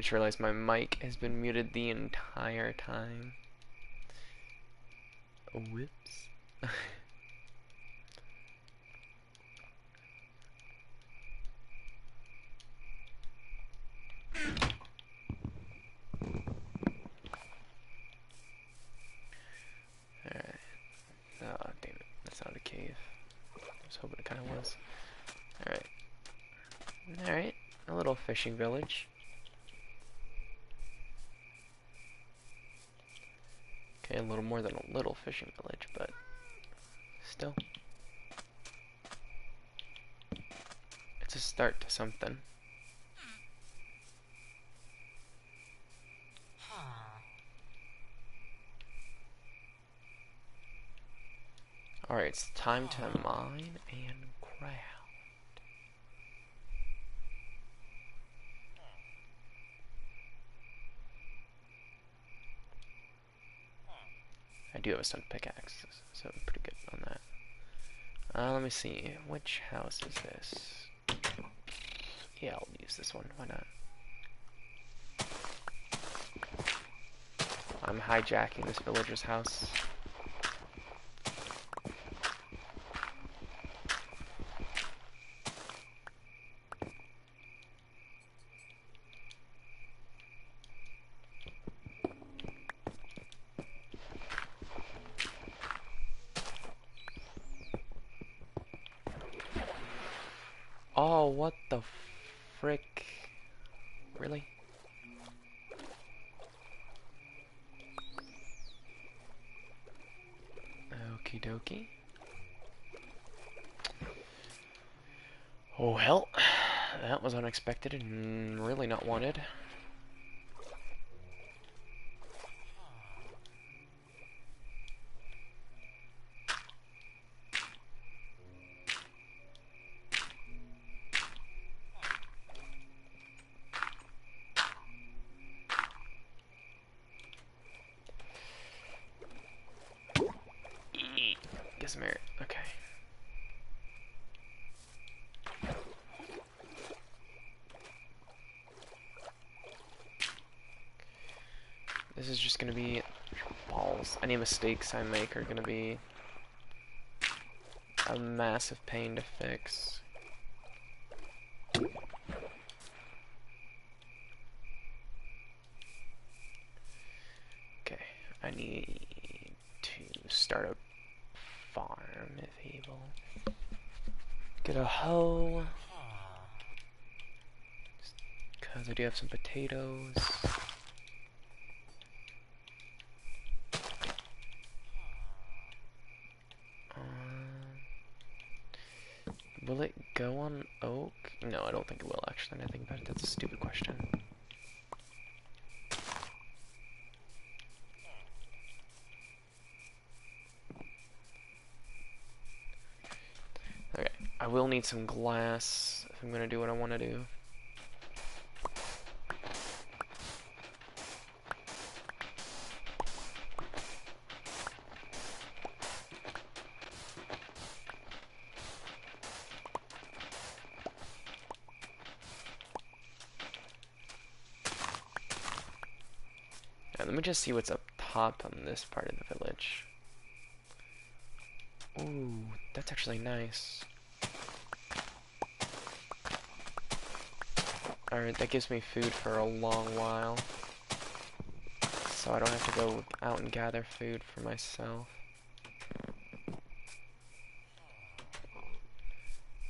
just realized my mic has been muted the entire time. Whoops. Alright. Oh, damn it. That's not a cave. I was hoping it kind of was. Alright. Alright. A little fishing village. Okay, a little more than a little fishing village, but still. It's a start to something. Alright, it's time to mine and craft. I do have a stone pickaxe, so I'm pretty good on that. Let me see. Which house is this? Yeah, I'll use this one. Why not? I'm hijacking this villager's house. Oh, what the frick? Really? Okie dokie. Oh, well. That was unexpected and really not wanted. Get some air. Okay. This is just gonna be balls. Any mistakes I make are gonna be a massive pain to fix. Okay, I need to start a farm if able. Get a hoe. Because I do have some potatoes. Will it go on oak? No, I don't think it will, actually. I think about it. That's a stupid question. Okay, I will need some glass if I'm gonna do what I want to do. Let me just see what's up top on this part of the village. Ooh, that's actually nice. Alright, that gives me food for a long while. So I don't have to go out and gather food for myself.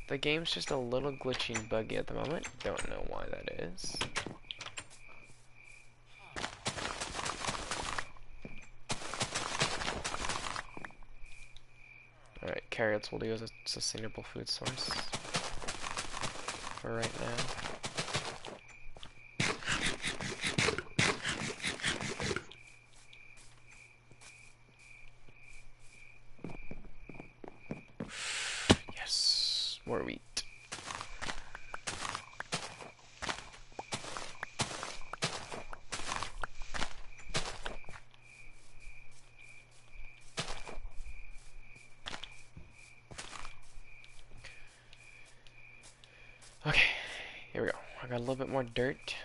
The game's just a little glitchy and buggy at the moment. Don't know why that is. Alright, carrots will do as a sustainable food source for right now. Yes, more wheat. Okay, here we go. I got a little bit more dirt.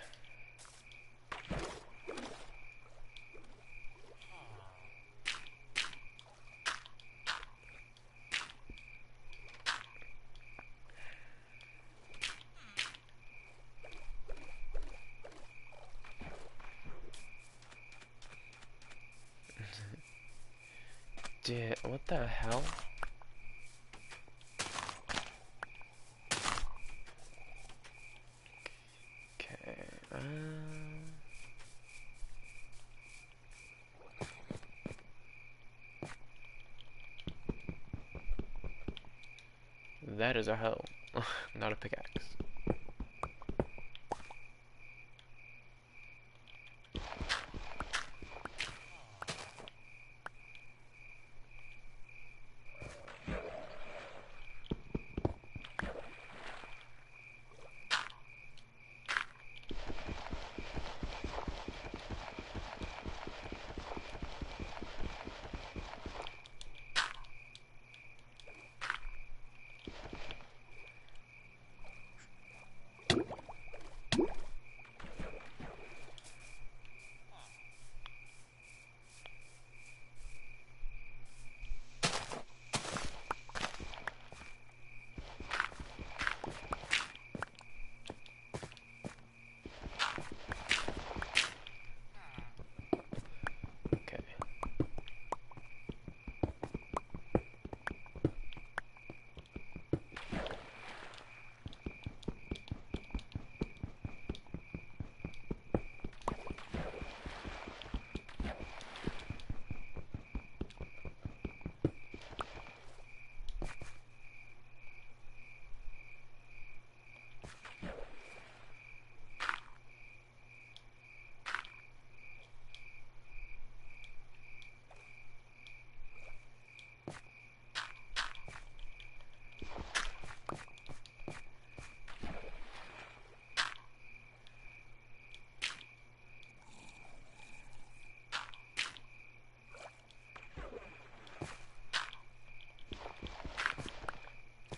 What the hell? Okay, that is a hoe, not a pickaxe. Okay.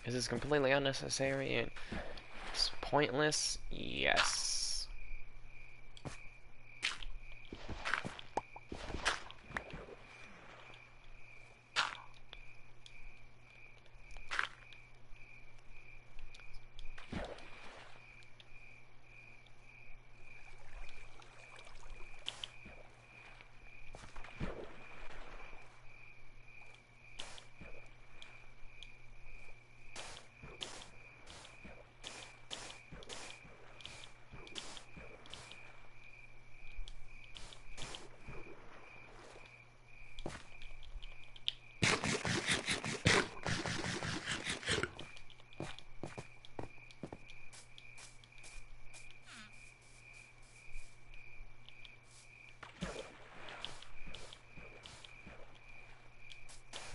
Is this completely unnecessary and it's pointless? Yes.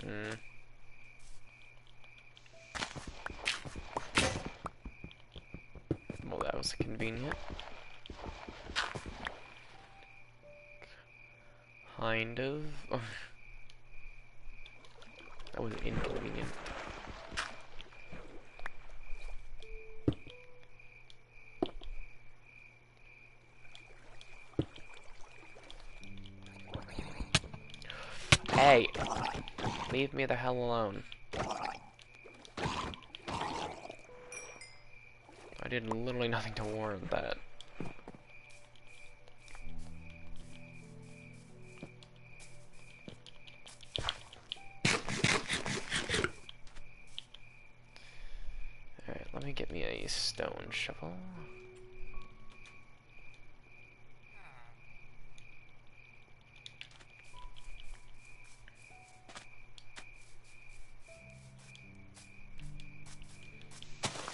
Hmm. Well, that was convenient. Kind of. That was inconvenient. Hey! Leave me the hell alone. I did literally nothing to warrant that. Alright, let me get me a stone shovel.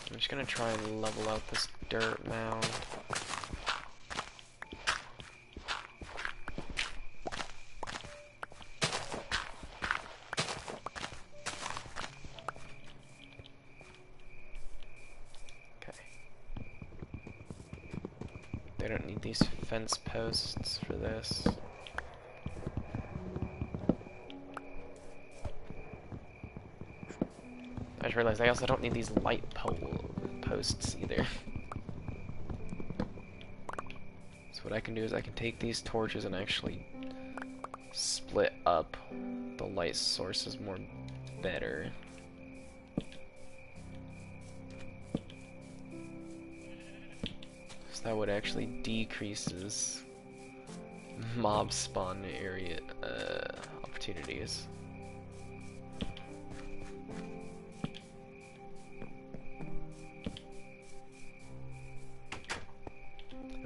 I'm just gonna try and level out this dirt mound. Okay. They don't need these fence posts for this. I just realized I also don't need these light pole posts either. So what I can do is I can take these torches and actually split up the light sources more better. So that would actually decreases mob spawn area opportunities.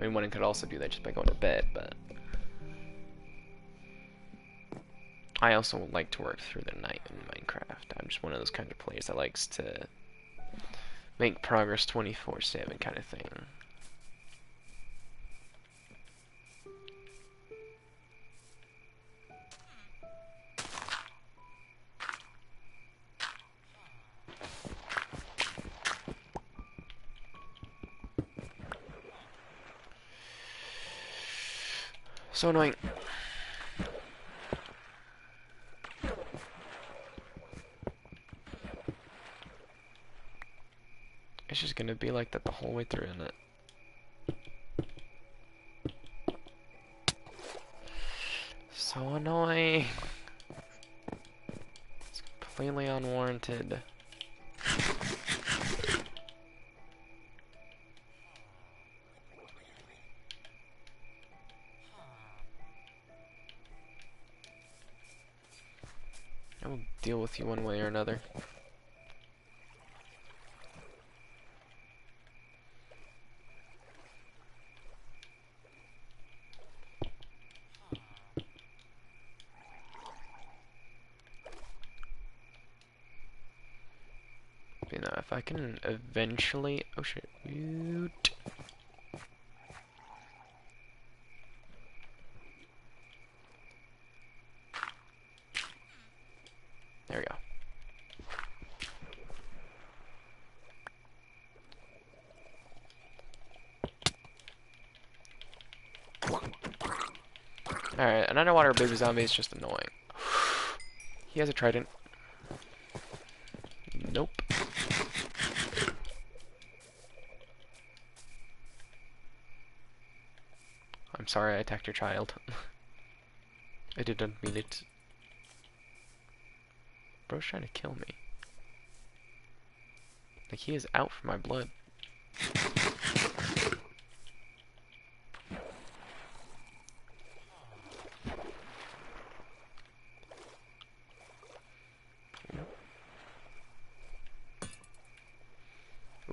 I mean, one could also do that just by going to bed, but I also like to work through the night in Minecraft. I'm just one of those kind of players that likes to make progress 24/7 kind of thing. So annoying. It's just gonna be like that the whole way through, isn't it? So annoying. It's completely unwarranted. I will deal with you one way or another. You know, if I can eventually... Oh shit. Woot. There we go. Alright, an underwater baby zombie is just annoying. He has a trident. Nope. I'm sorry I attacked your child. I didn't mean it. Bro's trying to kill me. Like, he is out for my blood.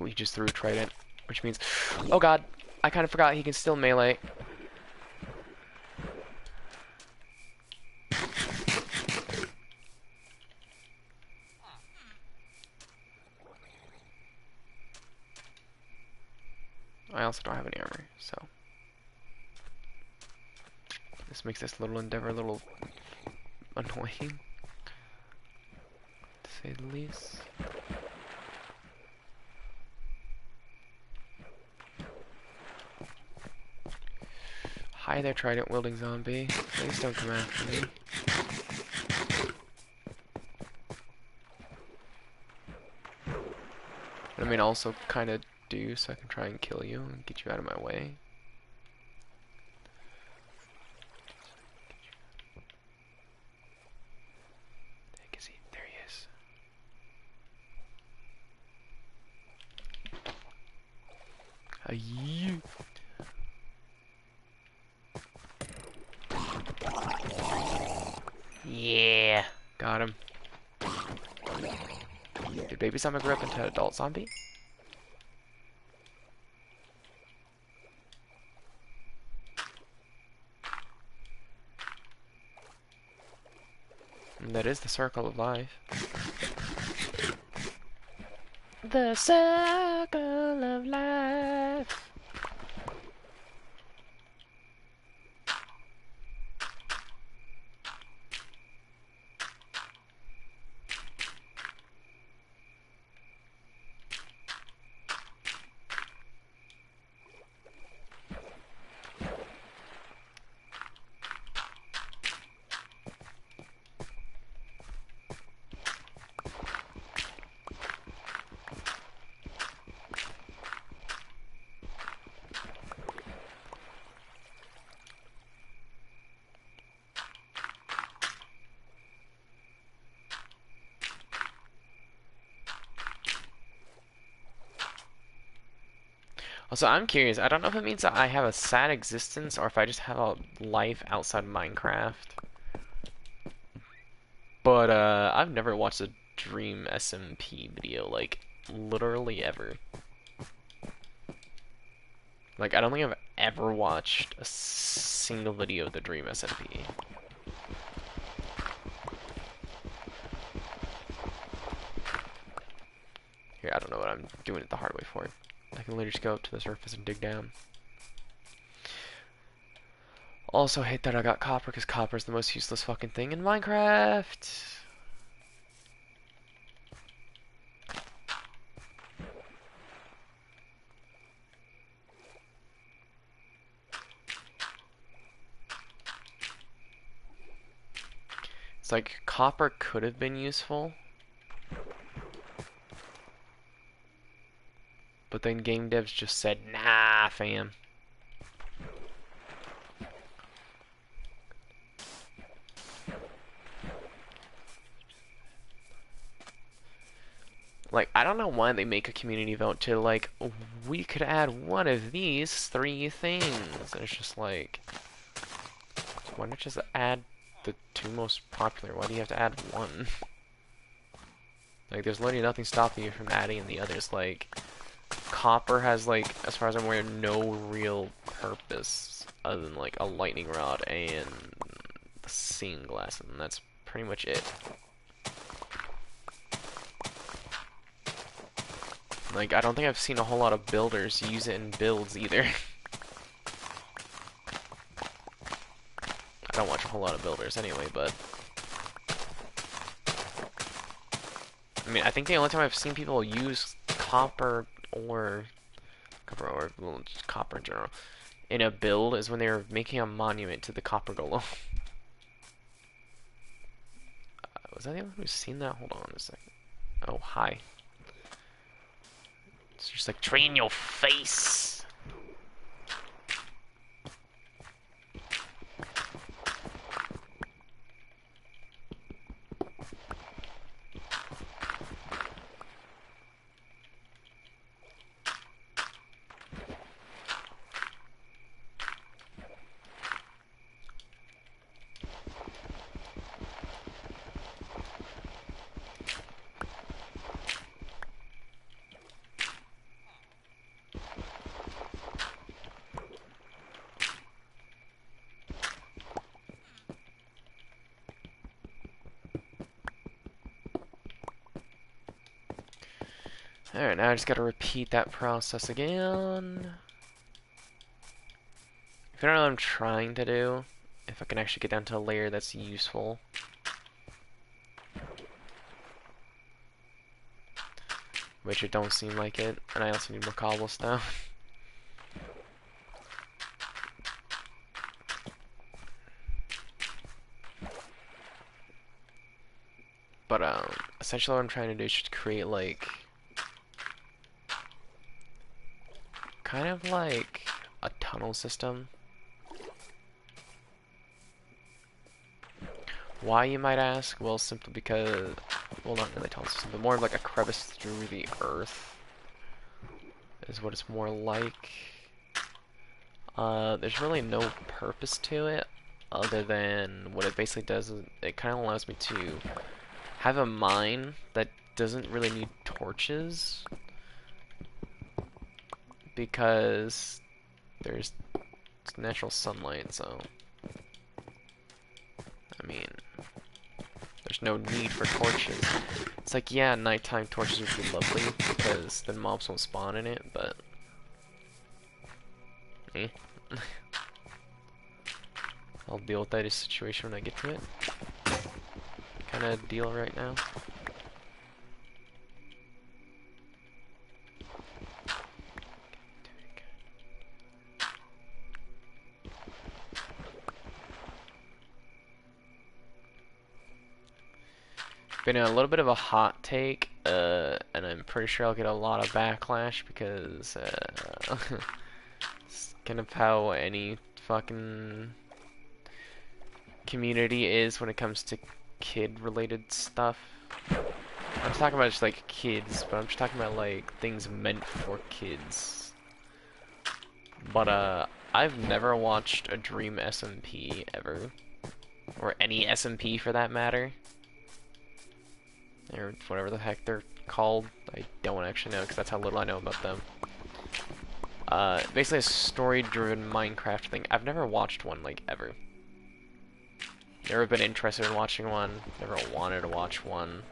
Ooh, he just threw a trident, which means... Oh god, I kind of forgot he can still melee. I also don't have any armor, so... This makes this little endeavor a little annoying, to say the least. Hi there, trident wielding zombie. Please don't come after me. I mean, also kind of do, so I can try and kill you and get you out of my way. Heck is he? There he is. You. Yeah, got him. Did baby zombie grow up into an adult zombie? And that is the circle of life. The circle of life. Also, I'm curious. I don't know if it means that I have a sad existence or if I just have a life outside Minecraft. But, I've never watched a Dream SMP video, like, literally ever. Like, I don't think I've ever watched a single video of the Dream SMP. Here, I don't know what I'm doing it the hard way for. I can literally just go up to the surface and dig down. Also hate that I got copper, because copper is the most useless fucking thing in Minecraft. It's like, copper could have been useful. But then game devs just said, nah, fam. Like, I don't know why they make a community vote to, like, we could add one of these 3 things. And it's just like, why not just add the 2 most popular? Why do you have to add 1? Like, there's literally nothing stopping you from adding the others. Like, copper has, like, as far as I'm aware, no real purpose other than, like, a lightning rod and the seeing glass, and that's pretty much it. Like, I don't think I've seen a whole lot of builders use it in builds either. I don't watch a whole lot of builders anyway, but... I mean, I think the only time I've seen people use copper or well, just copper in general, in a build is when they were making a monument to the copper golem. Was that the only one who's seen that? Hold on a second. Oh, hi. It's just like, tree in your face! Alright, now I just gotta repeat that process again. If you don't know what I'm trying to do, if I can actually get down to a layer that's useful. Which it don't seem like it, and I also need more cobblestone. But essentially what I'm trying to do is just create like kind of like a tunnel system. Why, you might ask? Well, simply because, well, not really a tunnel system, but more of like a crevice through the earth is what it's more like. There's really no purpose to it other than what it basically does is it kind of allows me to have a mine that doesn't really need torches because there's natural sunlight, so I mean, there's no need for torches. It's like, yeah, nighttime torches would be lovely because then mobs won't spawn in it, but eh. I'll deal with that situation when I get to it. Kind of deal right now. Been a little bit of a hot take, and I'm pretty sure I'll get a lot of backlash because it's kind of how any fucking community is when it comes to kid-related stuff. I'm talking about just like kids, but I'm just talking about like things meant for kids. But I've never watched a Dream SMP ever, or any SMP for that matter. Or whatever the heck they're called. I don't actually know because that's how little I know about them. basically a story-driven Minecraft thing. I've never watched one, like, ever. Never been interested in watching one. Never wanted to watch one.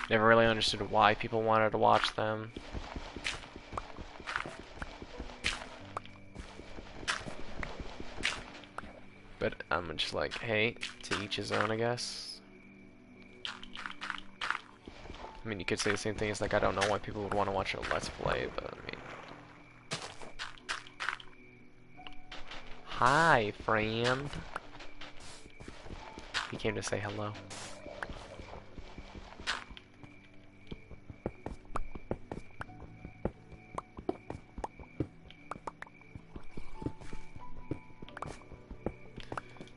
Never really understood why people wanted to watch them. But I'm just like, hey, to each his own, I guess. I mean, you could say the same thing as, like, I don't know why people would want to watch a Let's Play, but, I mean... Hi, friend. He came to say hello.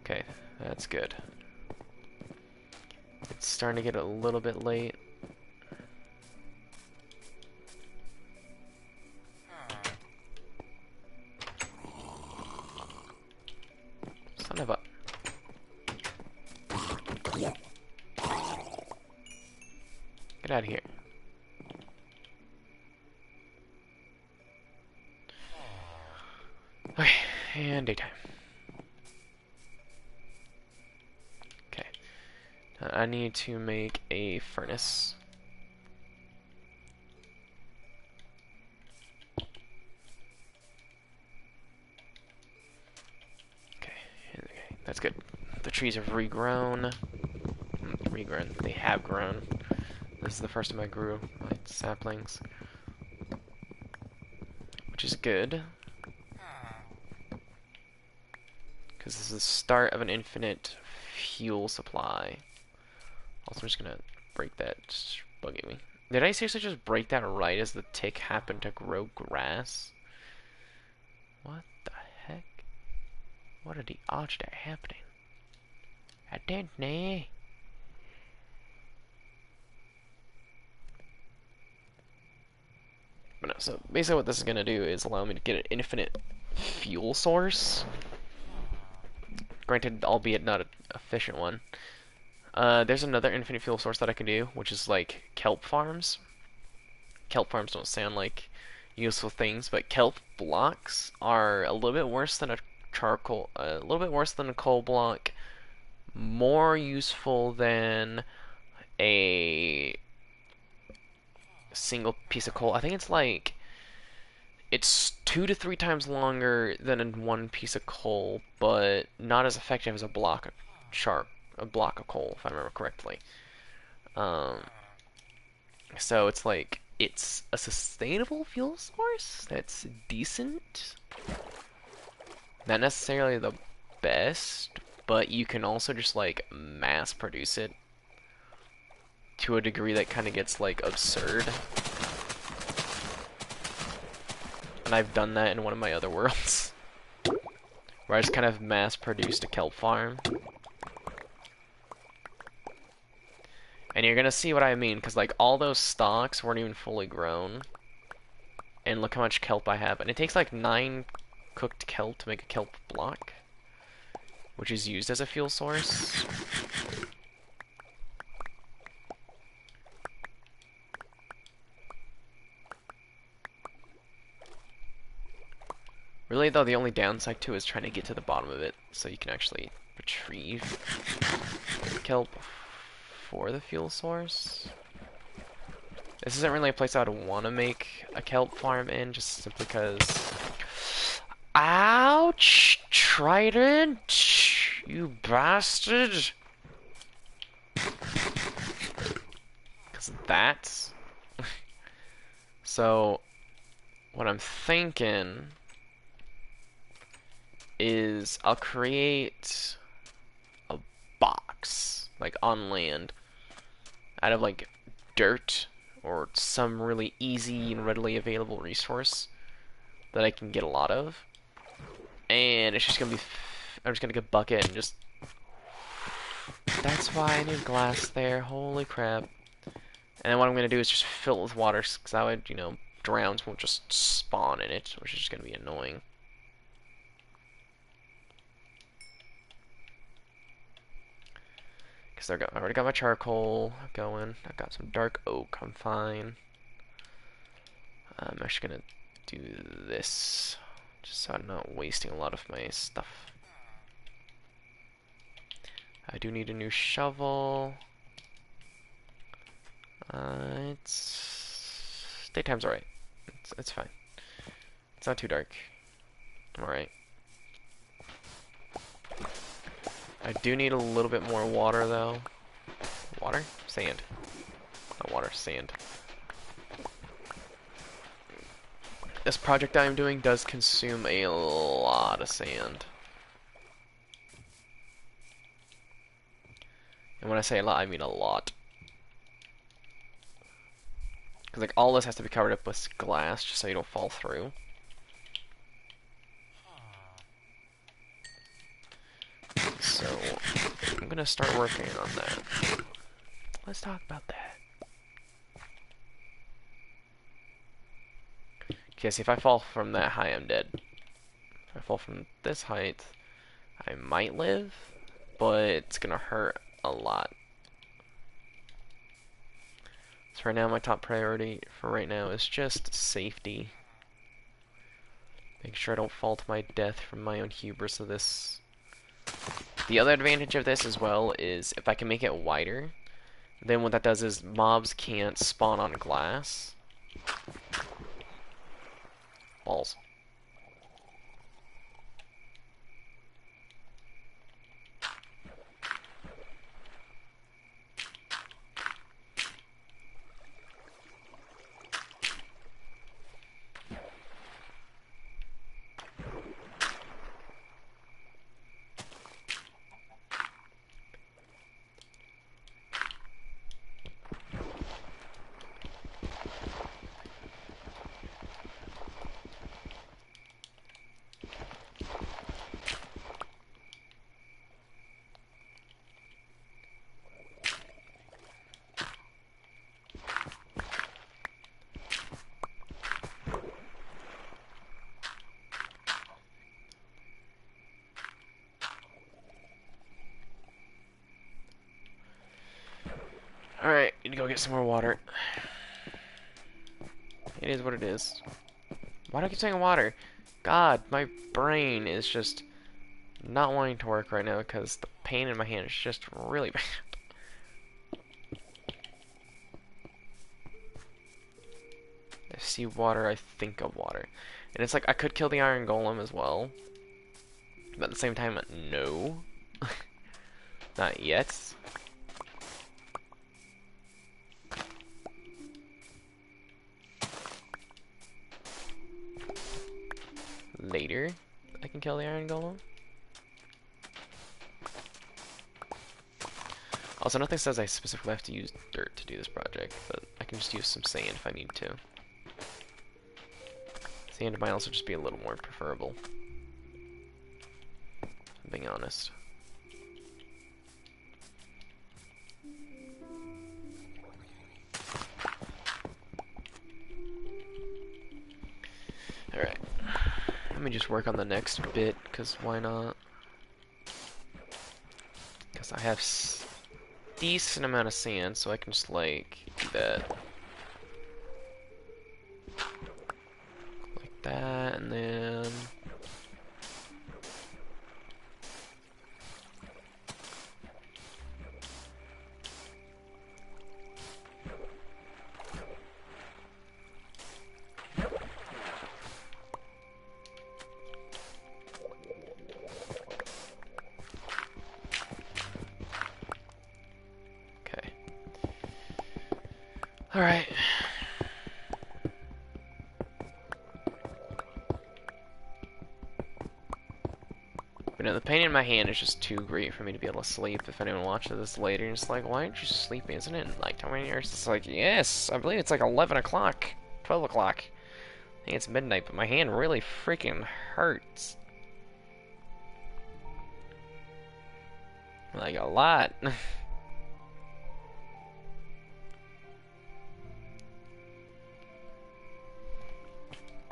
Okay, that's good. It's starting to get a little bit late. Son of a... Get out of here. Okay, and daytime. Okay. I need to make a furnace. Okay, that's good. The trees have regrown. Regrown. They have grown. This is the first time I grew my saplings, which is good. Because this is the start of an infinite fuel supply. Also, I'm just gonna break that. Just bugging me. Did I seriously just break that right as the tick happened to grow grass? What the heck? What are the odds that happening? I don't know. But no, so basically what this is gonna do is allow me to get an infinite fuel source. Granted, albeit not an efficient one. There's another infinite fuel source that I can do, which is like kelp farms. Kelp farms don't sound like useful things, but kelp blocks are a little bit worse than a charcoal, a little bit worse than a coal block, more useful than a single piece of coal. I think it's like it's 2 to 3 times longer than one piece of coal, but not as effective as a block of a block of coal, if I remember correctly. Um, so it's like it's a sustainable fuel source that's decent. Not necessarily the best, but you can also just like mass produce it to a degree that kind of gets like absurd. And I've done that in one of my other worlds, where I just kind of mass produced a kelp farm. And you're gonna see what I mean, because like all those stalks weren't even fully grown. And look how much kelp I have. And it takes like 9 cooked kelp to make a kelp block, which is used as a fuel source. Really though, the only downside to it is trying to get to the bottom of it so you can actually retrieve kelp for the fuel source. This isn't really a place I would want to make a kelp farm in, just simply because... Ouch! Trident! You bastard! Because that's... So, what I'm thinking is I'll create a box, like on land, out of like dirt or some really easy and readily available resource that I can get a lot of. And it's just gonna be, I'm just gonna get a bucket and just, that's why I need glass there, holy crap. And then what I'm gonna do is just fill it with water, because that would, you know, drowns won't just spawn in it, which is just gonna be annoying. Because I already got my charcoal going. I've got some dark oak. I'm fine. I'm actually gonna do this, just so I'm not wasting a lot of my stuff. I do need a new shovel. It's daytime's alright. It's fine. It's not too dark. I'm alright. I do need a little bit more water though. Water? Sand. Not water, sand. This project I'm doing does consume a lot of sand. And when I say a lot, I mean a lot. Because like all this has to be covered up with glass just so you don't fall through. So I'm gonna start working on that. Let's talk about that. Okay, see if I fall from that high, I'm dead. If I fall from this height, I might live, but it's gonna hurt a lot. So right now my top priority for right now is just safety. Make sure I don't fall to my death from my own hubris of this. The other advantage of this as well is if I can make it wider, then what that does is mobs can't spawn on glass. Balls. Alright, need to go get some more water. It is what it is. Why do I keep saying water? God, my brain is just not wanting to work right now because the pain in my hand is just really bad. I see water, I think of water. And it's like, I could kill the iron golem as well. But at the same time, no. Not yet. Later, I can kill the iron golem. Also, nothing says I specifically have to use dirt to do this project, but I can just use some sand if I need to. Sand might also just be a little more preferable, if I'm being honest. Alright. Let me just work on the next bit, because why not? Because I have decent amount of sand, so I can just, like, do that. Like that, and then... Alright. But no, the pain in my hand is just too great for me to be able to sleep. If anyone watches this later and it's like, why aren't you sleeping? Isn't it like how many hours? It's like, yes, I believe it's like 11 o'clock, 12 o'clock. I think it's midnight, but my hand really freaking hurts. Like a lot.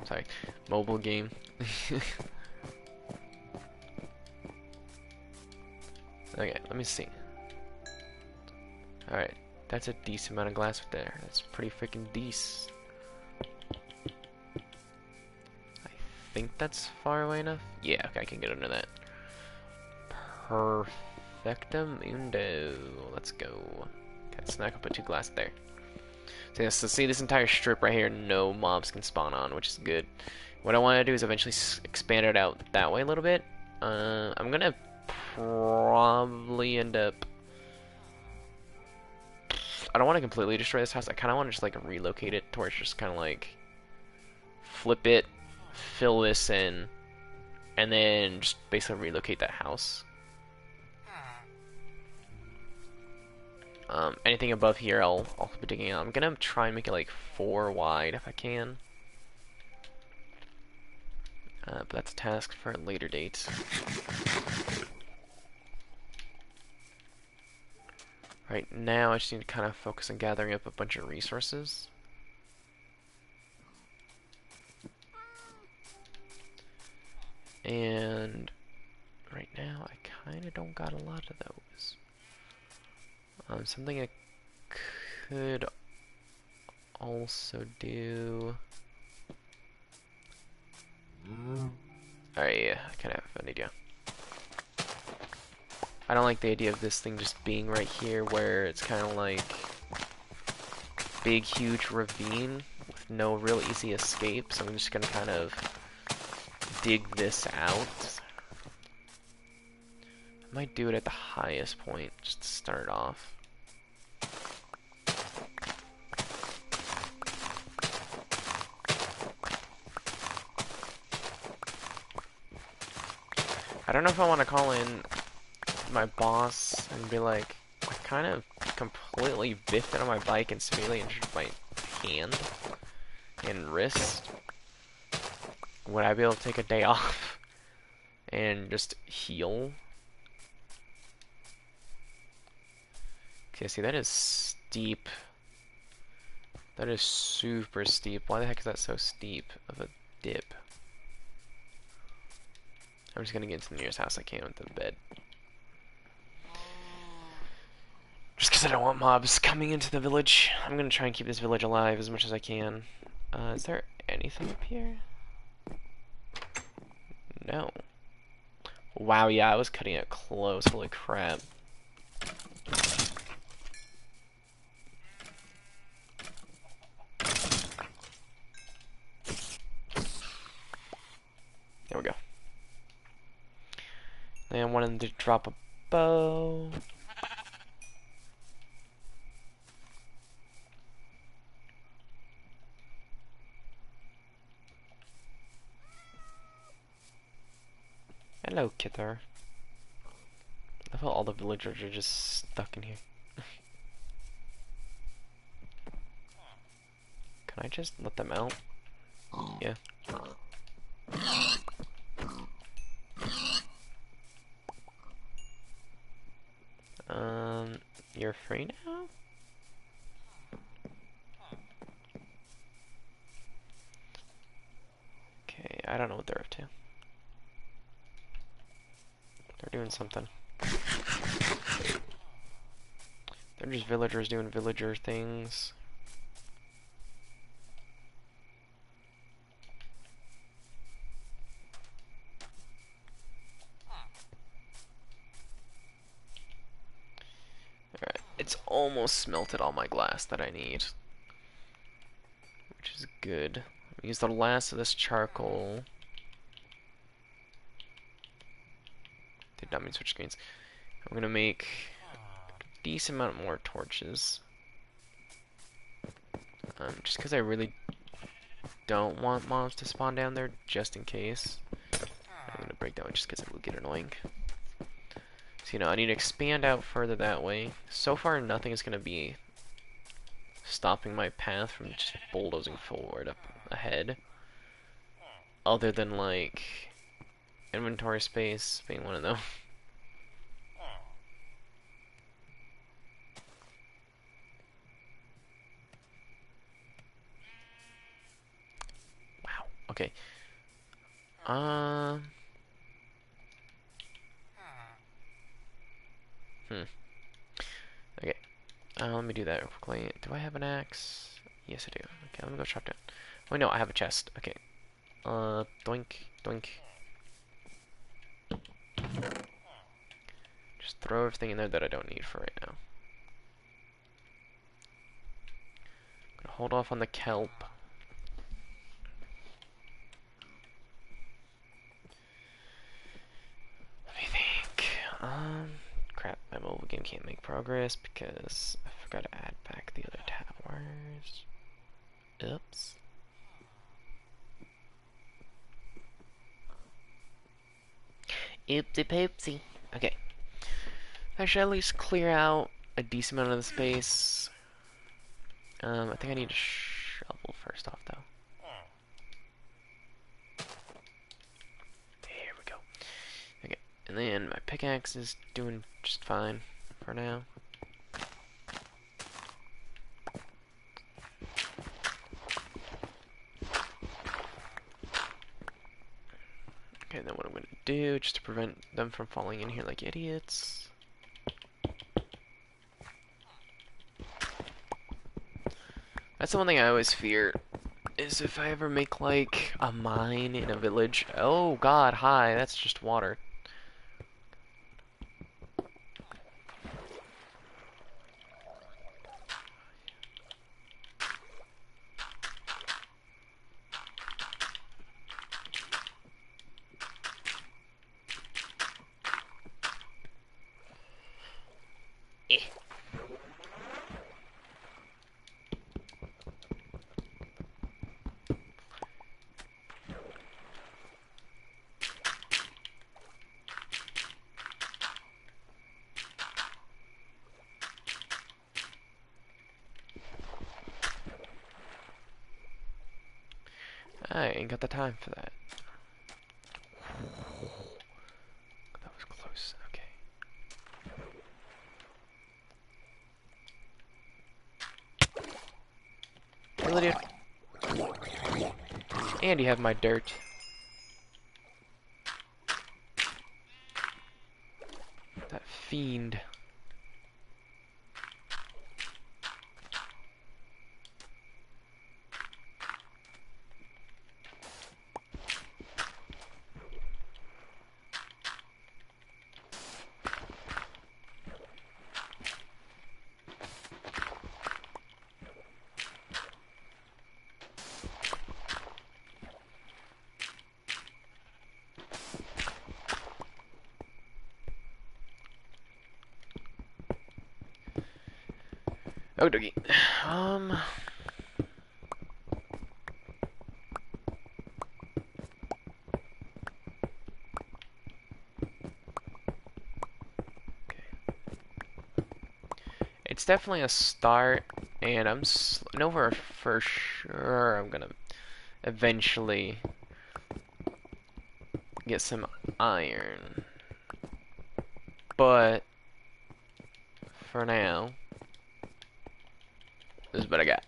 Sorry, mobile game. Okay, let me see. Alright, that's a decent amount of glass right there. That's pretty freaking decent. think that's far away enough. Yeah, okay, I can get under that. Perfectum Mundo. Let's go. Okay, so now I can put 2 glass there. So, yeah, so see this entire strip right here, no mobs can spawn on, which is good. What I want to do is eventually expand it out that way a little bit. I'm gonna probably end up... I don't want to completely destroy this house. I kind of want to just like relocate it towards just kind of like flip it, fill this in, and then just basically relocate that house. Anything above here, I'll be digging out. I'm gonna try and make it like 4 wide if I can. But that's a task for a later date. Right now, I just need to kind of focus on gathering up a bunch of resources. And right now, I kind of don't got a lot of those. Something I could also do... Alright, yeah, I kind of have an idea. I don't like the idea of this thing just being right here where it's kind of like big, huge ravine with no real easy escape, so I'm just going to kind of dig this out. I might do it at the highest point, just to start off. I don't know if I want to call in my boss and be like, I kind of completely biffed it on my bike and severely injured my hand and wrist. Would I be able to take a day off and just heal? Okay, see, that is steep. That is super steep. Why the heck is that so steep of a dip? I'm just gonna get into the nearest house I can with the bed. Just because I don't want mobs coming into the village. I'm gonna try and keep this village alive as much as I can. Is there anything up here? No. Wow, yeah, I was cutting it close. Holy crap. There we go. Then I wanted to drop a bow. Hello, Kither. I feel all the villagers are just stuck in here. Can I just let them out? Yeah. You're free now? Okay, I don't know what they're up to. They're doing something. They're just villagers doing villager things. Alright, it's almost smelted all my glass that I need, which is good. Use the last of this charcoal. Did not mean switch screens. I'm gonna make a decent amount more torches. Just because I really don't want mobs to spawn down there, just in case. I'm gonna break that one just because it will get annoying. So, you know, I need to expand out further that way. So far, nothing is gonna be stopping my path from just bulldozing forward up ahead. Other than, like, inventory space being one of them. Wow, okay. Okay. Let me do that real quickly. Do I have an axe? Yes, I do. Okay, let me go chop down. Oh, no, I have a chest. Okay. Doink. Doink. Just throw everything in there that I don't need for right now. I'm gonna hold off on the kelp. Let me think. Crap, my mobile game can't make progress because I forgot to add back the other towers. Oops. Oopsie poopsie. Okay. I should at least clear out a decent amount of the space. I think I need a shovel first off, though. There we go. Okay, and then my pickaxe is doing just fine for now. Okay, then what I'm gonna do, just to prevent them from falling in here like idiots. That's the one thing I always fear, is if I ever make, like, a mine in a village. Oh god, hi, that's just water. Eh. I ain't got the time for that. That was close, okay. Really, dude? And you have my dirt. That fiend. Oh, doggy. It's definitely a start, and I know for sure I'm gonna eventually get some iron. But for now, this is what I got.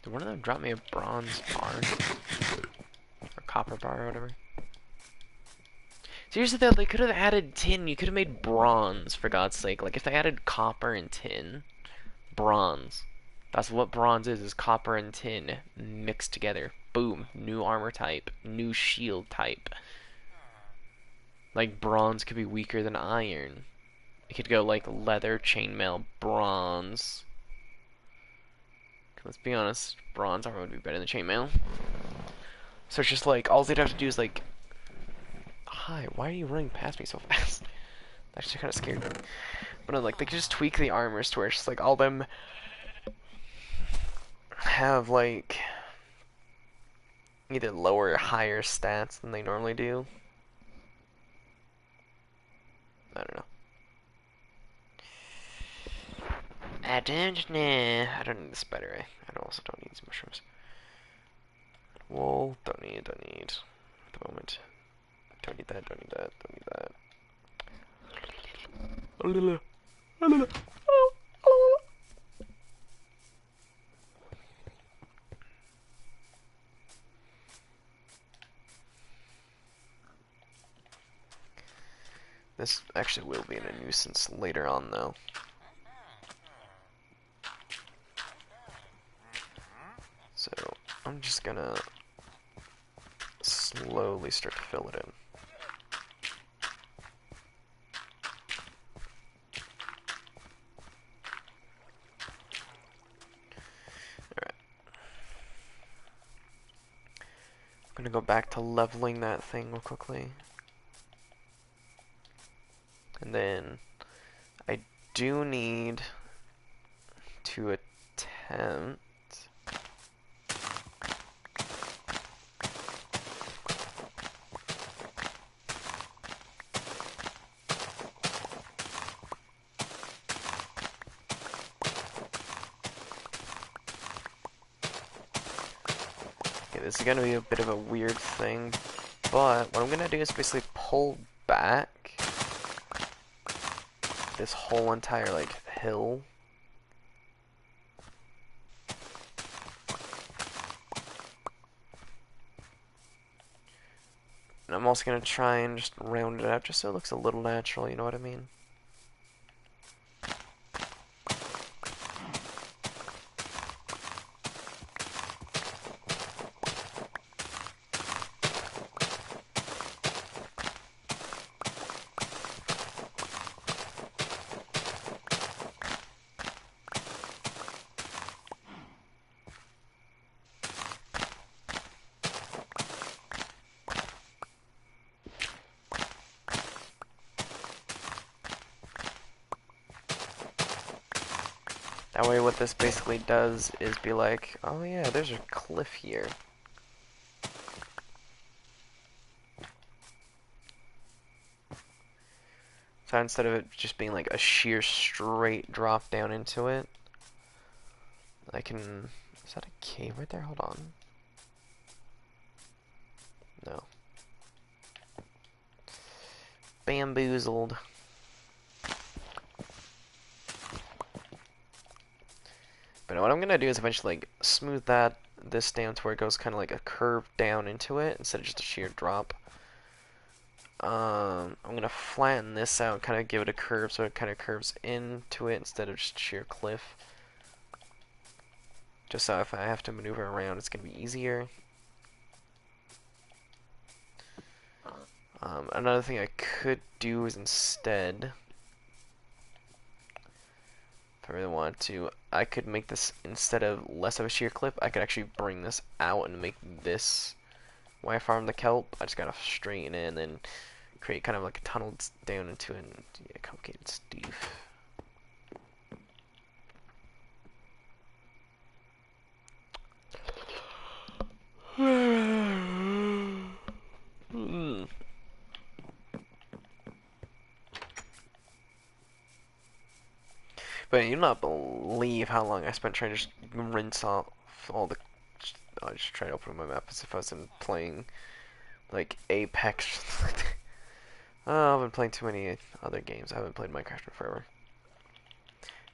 Did one of them drop me a bronze bar? Or copper bar or whatever? Seriously though, they could have added tin. You could have made bronze, for God's sake. Like, if they added copper and tin, bronze. That's what bronze is copper and tin mixed together. Boom. New armor type. New shield type. Like, bronze could be weaker than iron. It could go like leather, chainmail, bronze. Let's be honest, bronze armor would be better than chainmail. So it's just like, all they'd have to do is like... Hi, why are you running past me so fast? That actually kind of scared me. But no, like, they could just tweak the armors to where it's just like, all them have like either lower or higher stats than they normally do. I don't know. I don't know. I don't need the spider eye. I also don't need these mushrooms. Wool, don't need. At the moment. Don't need that, don't need that, don't need that. This actually will be a nuisance later on, though. just gonna slowly start to fill it in. Alright. I'm gonna go back to leveling that thing real quickly. And then I do need to attempt this is gonna be a bit of a weird thing, but what I'm gonna do is basically pull back this whole entire like hill. And I'm also gonna try and just round it out just so it looks a little natural, you know what I mean? That way what this basically does is be like, oh yeah, there's a cliff here. So instead of it just being like a sheer straight drop down into it, I can... Is that a cave right there? Hold on. No. Bamboozled. But what I'm gonna do is eventually like smooth this down to where it goes kind of like a curve down into it instead of just a sheer drop. I'm gonna flatten this out, kind of give it a curve so it kind of curves into it instead of just sheer cliff. Just so if I have to maneuver around, it's gonna be easier. Another thing I could do is instead, if I really wanted to, I could make this, instead of less of a sheer cliff, I could actually bring this out and make this where I farm the kelp. I just gotta straighten it and then create kind of like a tunnel down into it, and yeah, complicated stuff. But you'll not believe how long I spent trying to just rinse off all the... I just try to open my map as if I was playing like Apex. Oh, I've been playing too many other games. I haven't played Minecraft in forever.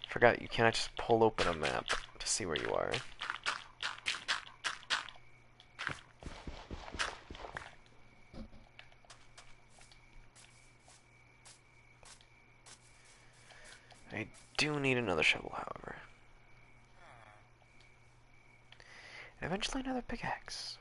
Forgot you cannot just pull open a map to see where you are. I do need another shovel, however. And eventually another pickaxe.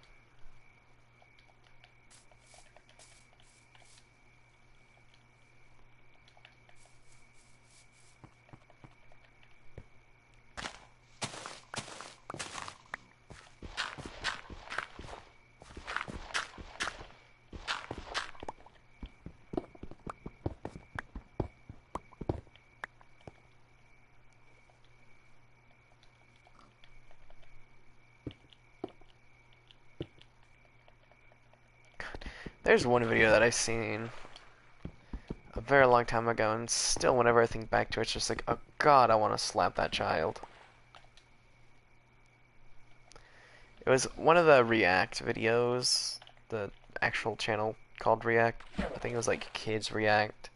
There's one video that I've seen a very long time ago, and still whenever I think back to it, it's just like, oh god, I want to slap that child. It was one of the React videos, the actual channel called React. I think it was like Kids React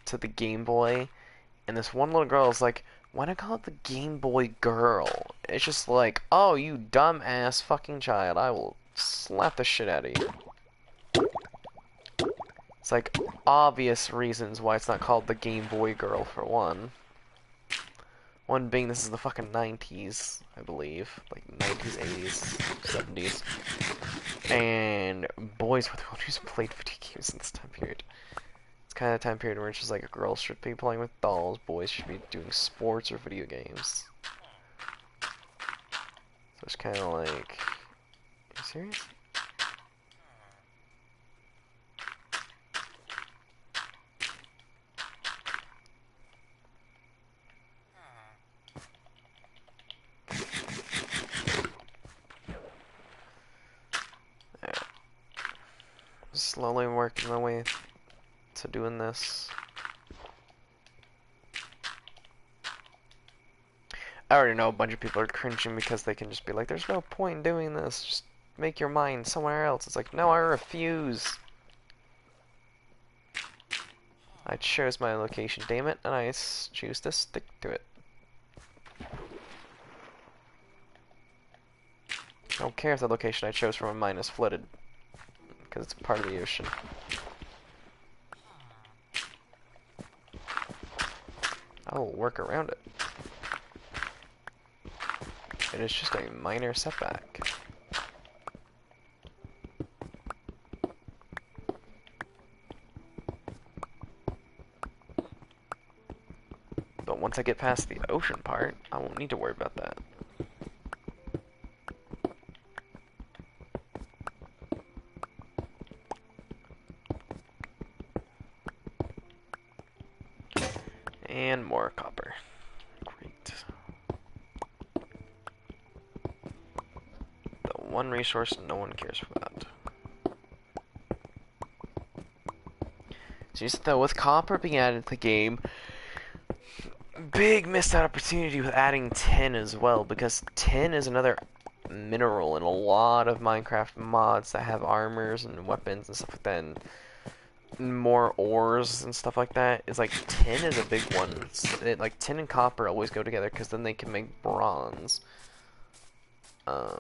to the Game Boy, and this one little girl is like, why not call it the Game Boy Girl? It's just like, oh, you dumb ass fucking child, I will slap the shit out of you. It's like obvious reasons why it's not called the Game Boy Girl for one. One being this is the fucking 90s, I believe. Like 90s, 80s, 70s. And boys were the ones who played video games in this time period. It's kind of a time period where it's just like girls should be playing with dolls, boys should be doing sports or video games. So it's kind of like, are you serious? Slowly working my way to doing this. I already know a bunch of people are cringing because they can just be like, there's no point in doing this, just make your mind somewhere else. It's like, no, I refuse. I chose my location, damn it, and I choose to stick to it. I don't care if the location I chose from a mine is flooded, because it's part of the ocean. I will work around it. It is just a minor setback. But once I get past the ocean part, I won't need to worry about that. And more copper. Great. The one resource no one cares about. So you said that with copper being added to the game, big missed out opportunity with adding tin as well, because tin is another mineral in a lot of Minecraft mods that have armors and weapons and stuff like that, and more ores and stuff like that. Is like tin is a big one. Like tin and copper always go together because then they can make bronze. I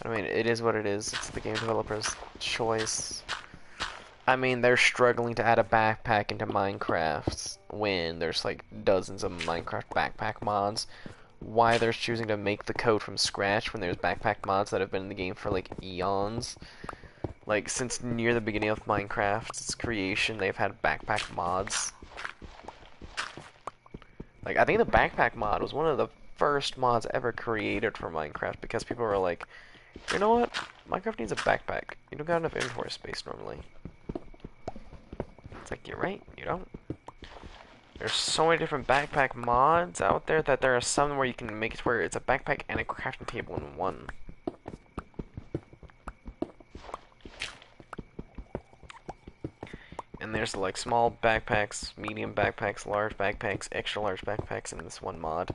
mean, it is what it is. It's the game developer's choice. I mean, they're struggling to add a backpack into Minecraft when there's like dozens of Minecraft backpack mods. Why they're choosing to make the code from scratch when there's backpack mods that have been in the game for like eons. Like, since near the beginning of Minecraft's creation, they've had backpack mods. Like, I think the backpack mod was one of the first mods ever created for Minecraft because people were like, you know what? Minecraft needs a backpack. You don't got enough inventory space normally. It's like, you're right, you don't. There's so many different backpack mods out there that there are some where you can make it where it's a backpack and a crafting table in one. And there's like small backpacks, medium backpacks, large backpacks, extra large backpacks in this one mod.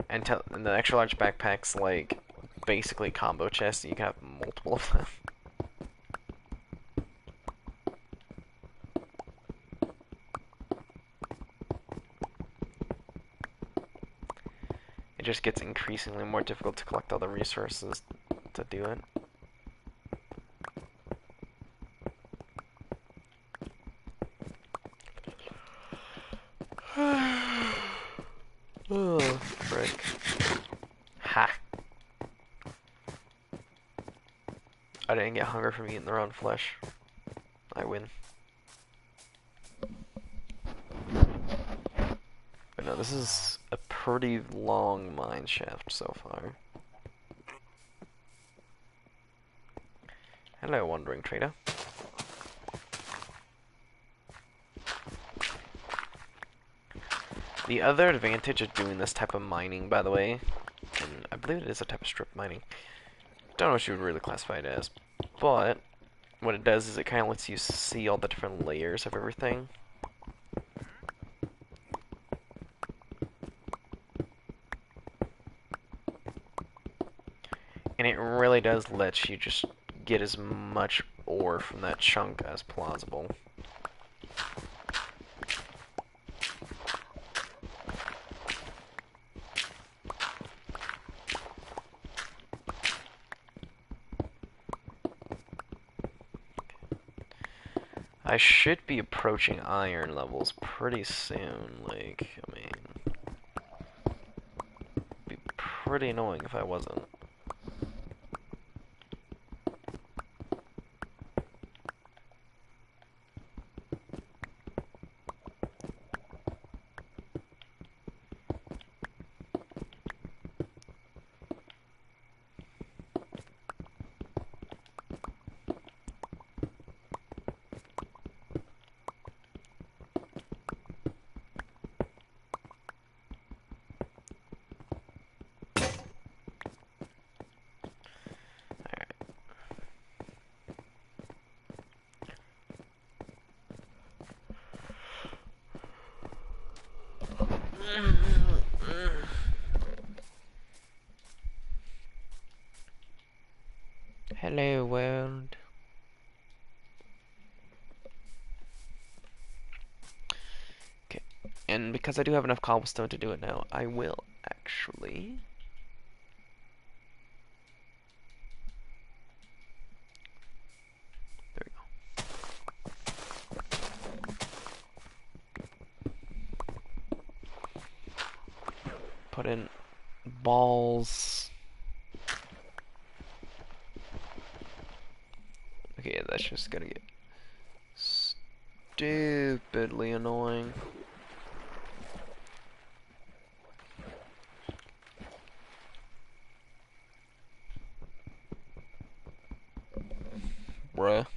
And the extra large backpacks like basically combo chests, so you can have multiple of them. It just gets increasingly more difficult to collect all the resources to do it. Oh, frick. Ha! I didn't get hunger from eating the raw flesh. I win. But no, this is a pretty long mine shaft so far. Hello, wandering trader. The other advantage of doing this type of mining, by the way, and I believe it is a type of strip mining, don't know what you would really classify it as, but what it does is it kind of lets you see all the different layers of everything. And it really does let you just get as much ore from that chunk as plausible. I should be approaching iron levels pretty soon. Like, I mean, it'd be pretty annoying if I wasn't. Hello, world. Okay, and because I do have enough cobblestone to do it now, I will actually. There we go. Put in balls. Okay, that's just gonna get stupidly annoying. Bruh.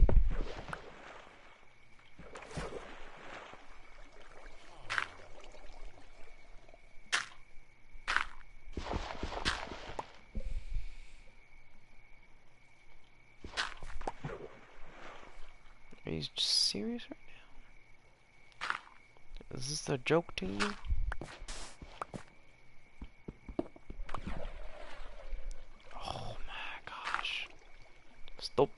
Are you serious right now? Is this a joke to you? Oh my gosh. Stop.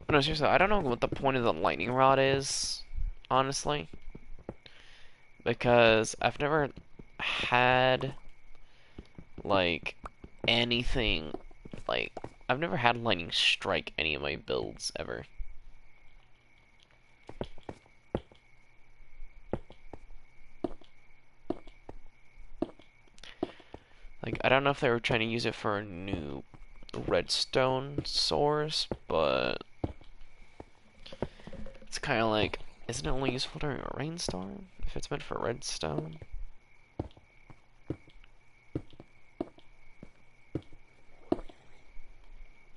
But no, seriously, I don't know what the point of the lightning rod is, honestly. Because I've never had, like, anything, like, I've never had lightning strike any of my builds, ever. Like, I don't know if they were trying to use it for a new redstone source, but it's kind of like, isn't it only useful during a rainstorm if it's meant for redstone?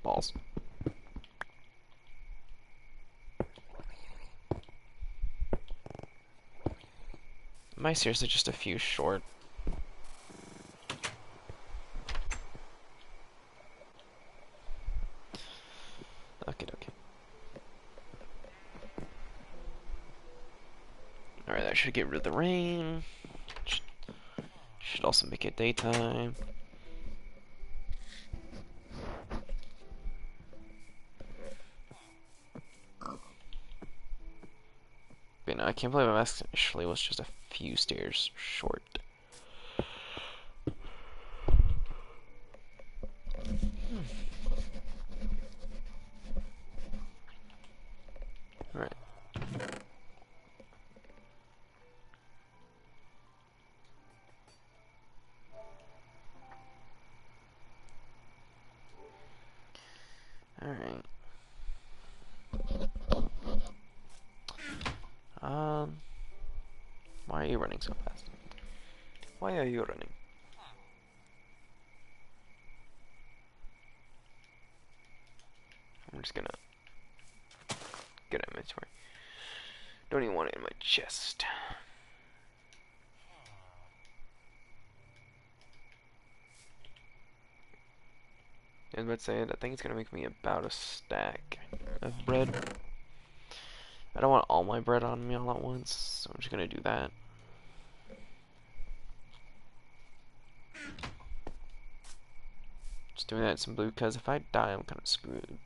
Balls. Am I seriously just a few short? Okay, okay. Alright, that should get rid of the rain. Should also make it daytime. But no, I can't believe I actually was just a few stairs short. Alright. Alright. Why are you running so fast? Why are you running? I'm just gonna get inventory. Don't even want it in my chest. And let's say I think it's gonna make me about a stack of bread. I don't want all my bread on me all at once, so I'm just gonna do that. Just doing that in some blue, because if I die, I'm kind of screwed.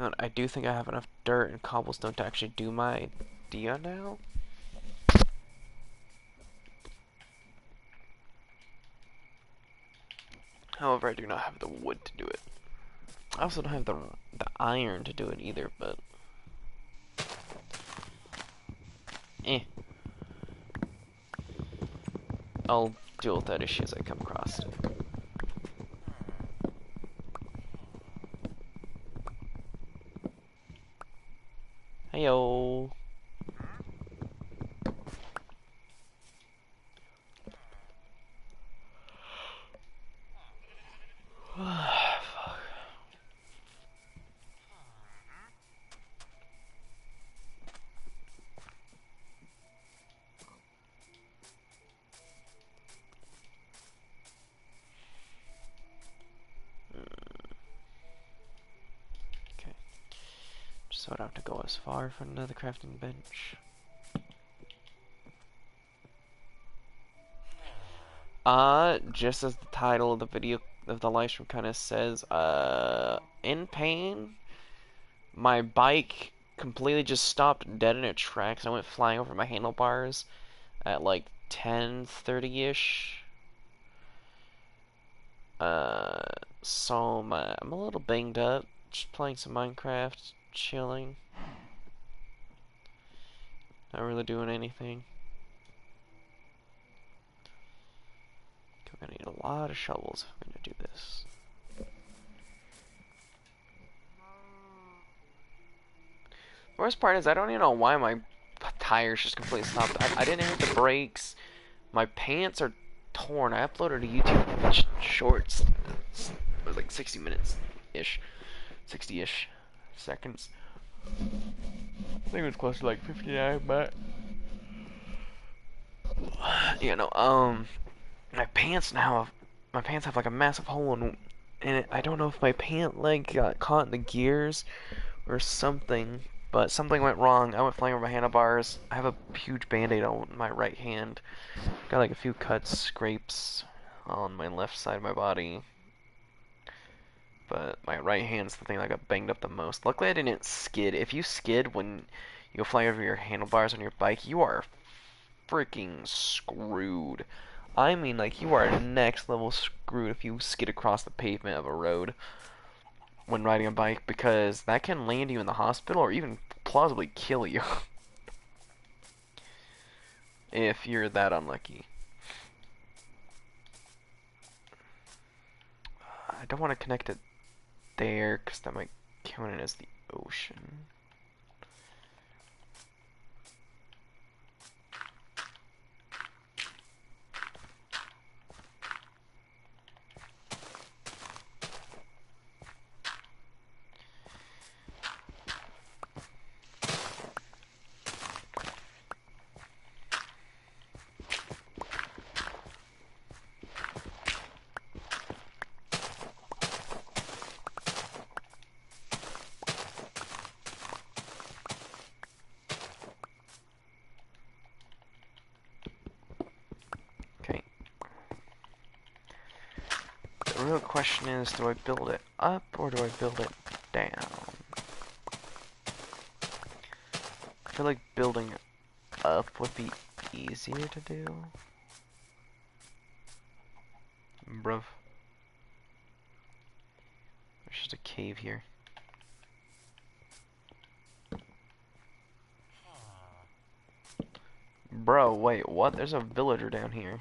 And I do think I have enough dirt and cobblestone to actually do my idea now. However, I do not have the wood to do it. I also don't have the iron to do it either, but I'll deal with that issue as I come across it. Heyo. Okay. Just so I don't have to go as far for another crafting bench. Just as the title of the video of the live stream kind of says, in pain, my bike completely just stopped dead in its tracks. I went flying over my handlebars at like 10:30-ish. So I'm a little banged up. Just playing some Minecraft, chilling. Not really doing anything. We're gonna need a lot of shovels if we're gonna do this. The worst part is I don't even know why my tires just completely stopped. I didn't hit the brakes. My pants are torn. I uploaded a YouTube shorts. It was like 60 minutes-ish. 60-ish seconds. I think it was close to like 59, but you know, my pants have like a massive hole in it. I don't know if my pant leg got caught in the gears or something, but something went wrong. I went flying over my handlebars. I have a huge band-aid on my right hand. Got like a few cuts, scrapes on my left side of my body. But my right hand's the thing that got banged up the most. Luckily I didn't skid. If you skid when you go flying over your handlebars on your bike, you are freaking screwed. I mean, like, you are next level screwed if you skid across the pavement of a road when riding a bike, because that can land you in the hospital or even plausibly kill you if you're that unlucky. I don't want to connect it there because that might count it as the ocean. The real question is, do I build it up or do I build it down? I feel like building up would be easier to do. Bruv. There's just a cave here. Bro, wait, what? There's a villager down here.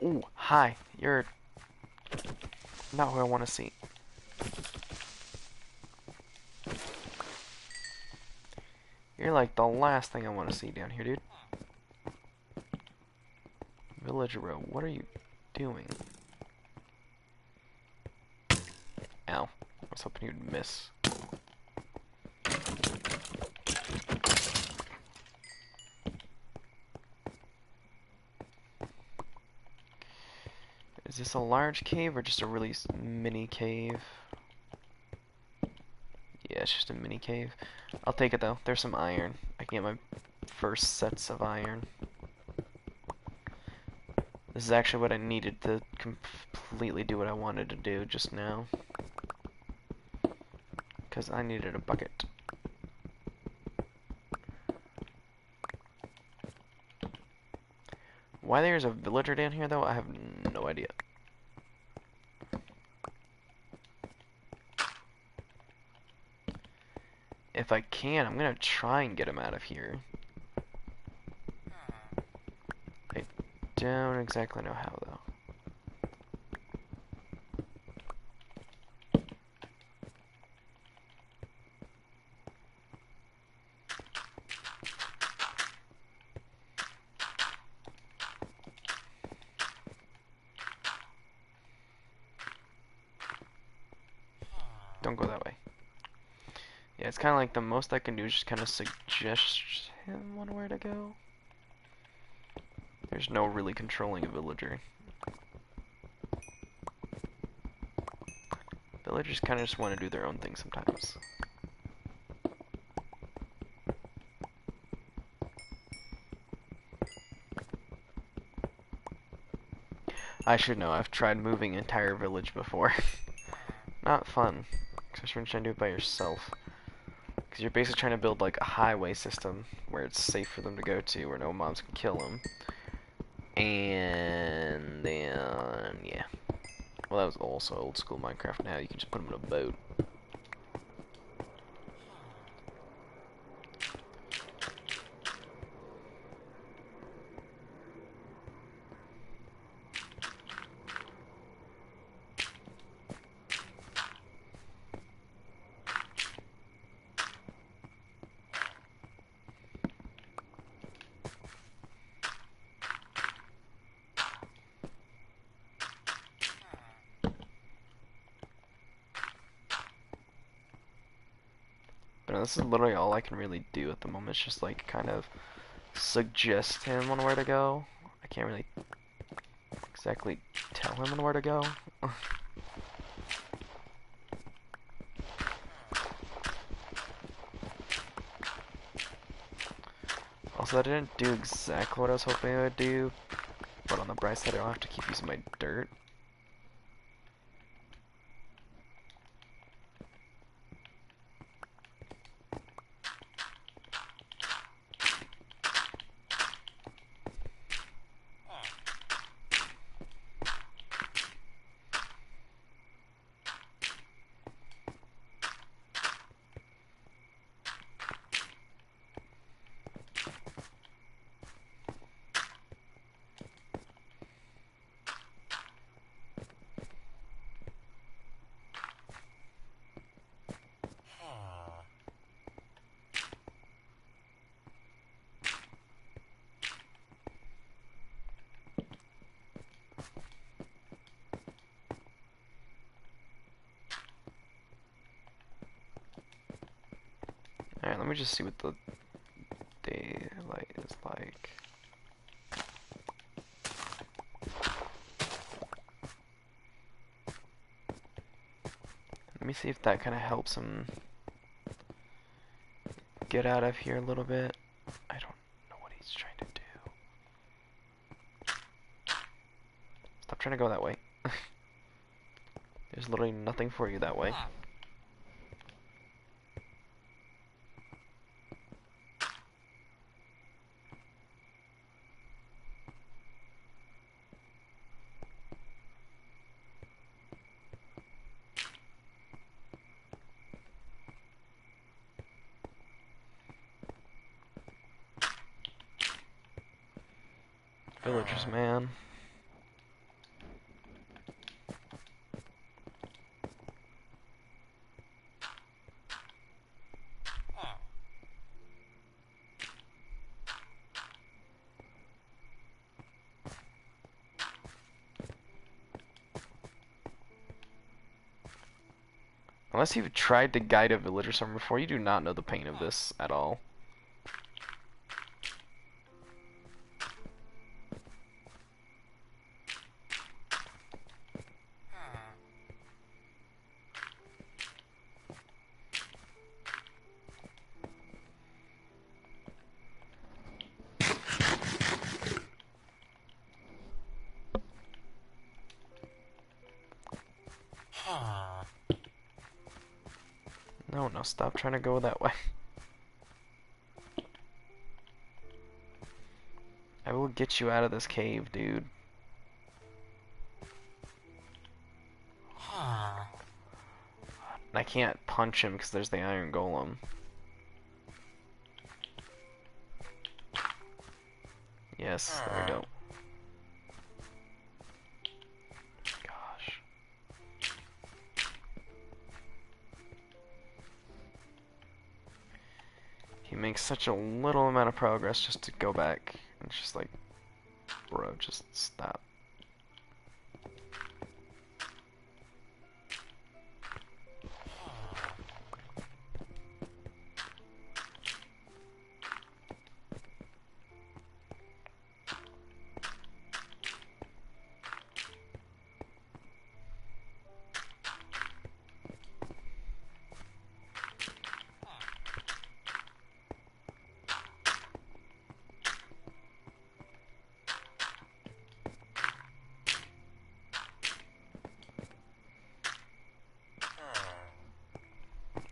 Ooh, hi. You're not who I want to see. You're like the last thing I want to see down here, dude. Villager bro, what are you doing? Ow. I was hoping you'd miss. Is this a large cave or just a really mini cave? Yeah, it's just a mini cave. I'll take it though. There's some iron. I can get my first sets of iron. This is actually what I needed to completely do what I wanted to do just now. because I needed a bucket. Why there's a villager down here, though, I have no idea. If I can, I'm gonna try and get him out of here. I don't exactly know how, though. Don't go that way. Yeah, it's kind of like the most I can do is just kind of suggest him on where to go. There's no really controlling a villager. Villagers kind of just want to do their own thing sometimes. I should know, I've tried moving an entire village before. Not fun, especially when you're trying to do it by yourself. Because you're basically trying to build like a highway system where it's safe for them to go to, where no mobs can kill them. And then, yeah. Well, that was also old school Minecraft. Now you can just put them in a boat. But this is literally all I can really do at the moment. It's just like kind of suggest him on where to go. I can't really exactly tell him on where to go. Also, I didn't do exactly what I was hoping I would do, but on the bright side, I don't have to keep using my dirt. Alright, let me just see what the daylight is like. Let me see if that kind of helps him get out of here a little bit. I don't know what he's trying to do. Stop trying to go that way. There's literally nothing for you that way. Villagers, man. Unless you've tried to guide a villager somewhere before, you do not know the pain of this at all. No, no, stop trying to go that way. I will get you out of this cave, dude. I can't punch him because there's the iron golem. Yes, there we go. Gosh. He makes such a little amount of progress just to go back. And it's just like, bro, just stop.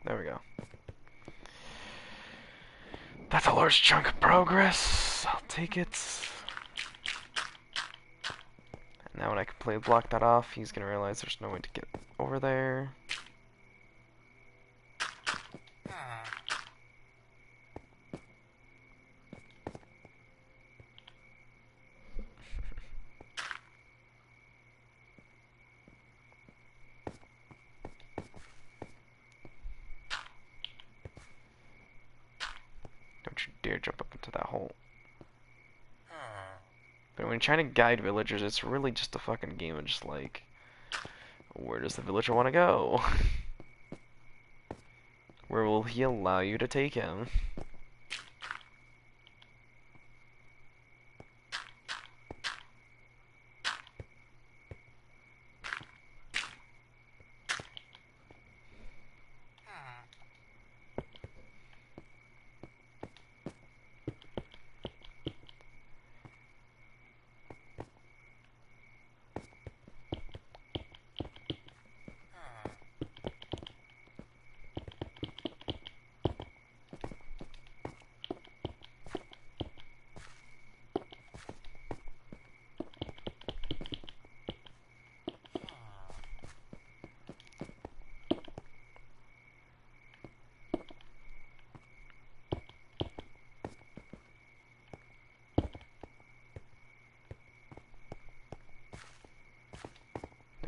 There we go. That's a large chunk of progress. I'll take it. And now when I completely block that off, he's gonna realize there's no way to get over there. Don't you dare jump up into that hole. But when you're trying to guide villagers, it's really just a fucking game of just like, where does the villager want to go? Where will he allow you to take him?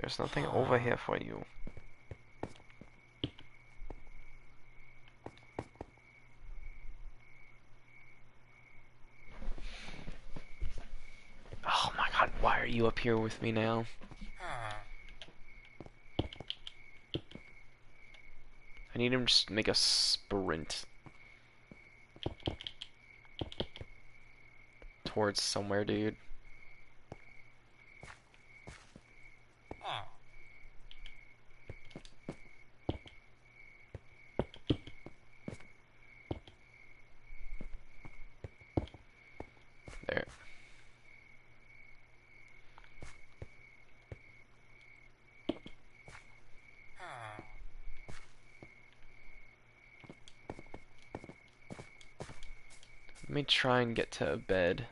There's nothing over here for you. Oh my god, why are you up here with me now? I need him to just make a sprint towards somewhere, dude. There. Let me try and get to bed.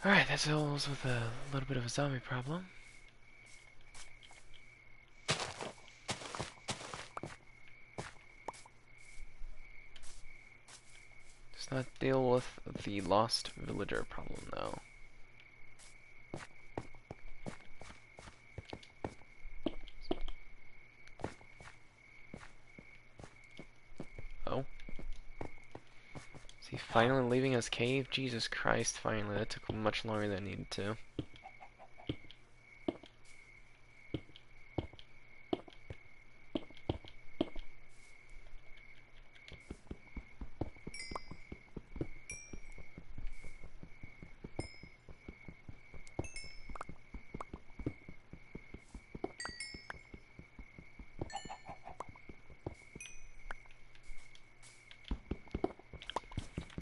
Alright, that deals with a little bit of a zombie problem. Does not deal with the lost villager problem, though. Oh. Is he finally leaving his cave? Jesus Christ, finally. That took much longer than it needed to.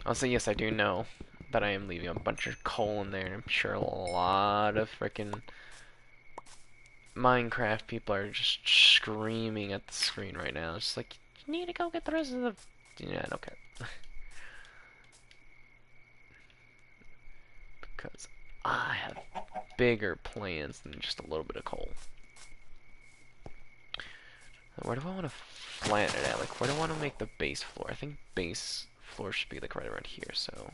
Also, yes, I do know that I am leaving a bunch of coal in there, and I'm sure a lot of frickin' Minecraft people are just screaming at the screen right now. It's just like, you need to go get the rest of the... Yeah, I don't care. Because I have bigger plans than just a little bit of coal. Where do I want to flatten it at? Like, where do I want to make the base floor? I think base floor should be like right around here, so...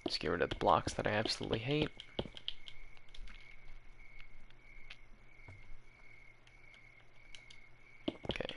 Just get rid of the blocks that I absolutely hate. Okay.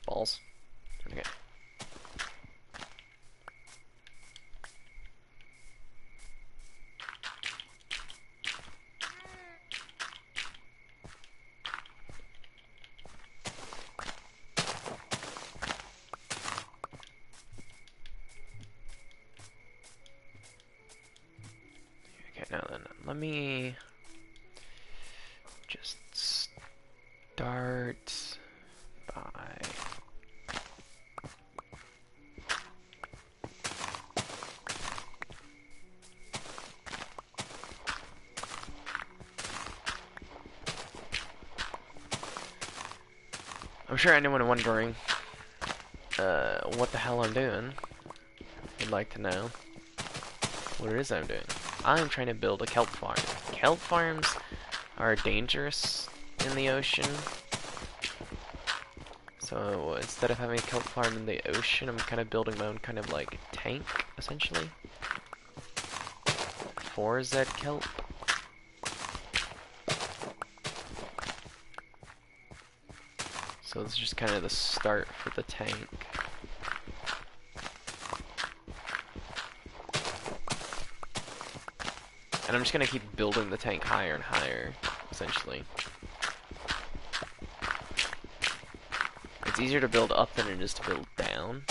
Balls. Okay. Okay, now then, let me just start by... I'm sure anyone wondering what the hell I'm doing would like to know what it is I'm doing. I'm trying to build a kelp farm. Kelp farms are dangerous in the ocean. So instead of having a kelp farm in the ocean, I'm kind of building my own kind of like tank, essentially, for Zed kelp. So this is just kind of the start for the tank. And I'm just gonna keep building the tank higher and higher, essentially. It's easier to build up than it is to build down.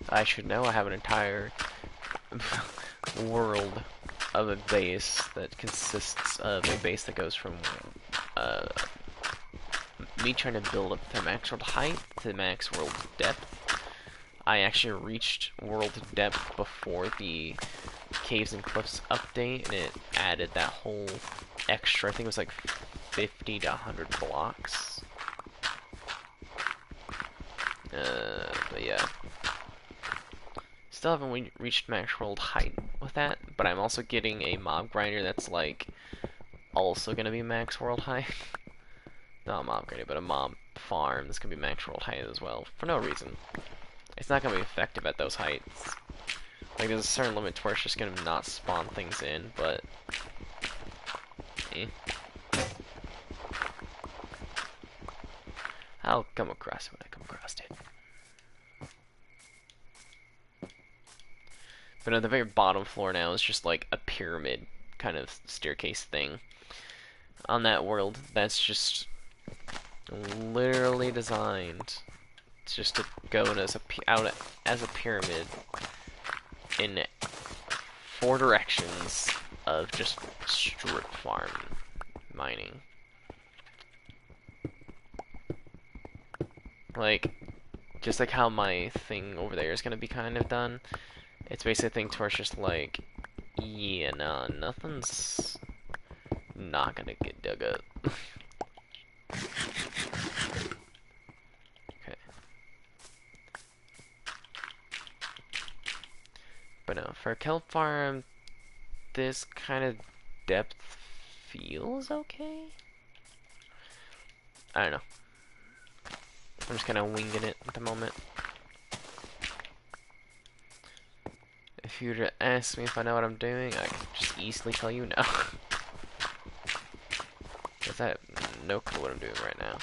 I should know I have an entire world of a base that consists of a base that goes from me trying to build up to max world height to max world depth. I actually reached world depth before the Caves and Cliffs update, and it added that whole extra, I think it was like 50 to 100 blocks. But yeah. Still haven't reached max world height with that, but I'm also getting a mob grinder that's like also gonna be max world height. Not a mob grinder, but a mob farm that's gonna be max world height as well, for no reason. It's not gonna be effective at those heights. Like, there's a certain limit to where it's just gonna not spawn things in, but... eh. I'll come across it when I come across it. But at the very bottom floor now is just like a pyramid kind of staircase thing. On that world, that's just literally designed just to go in as out as a pyramid in 4 directions of just strip farm mining. Like, just like how my thing over there is gonna be kind of done. It's basically a thing to where it's just like, yeah, nah, nothing's not gonna get dug up. Okay. But no, for a kelp farm, this kind of depth feels okay? I don't know. I'm just kind of winging it at the moment. If you were to ask me if I know what I'm doing, I can just easily tell you no. Because I have no clue what I'm doing right now.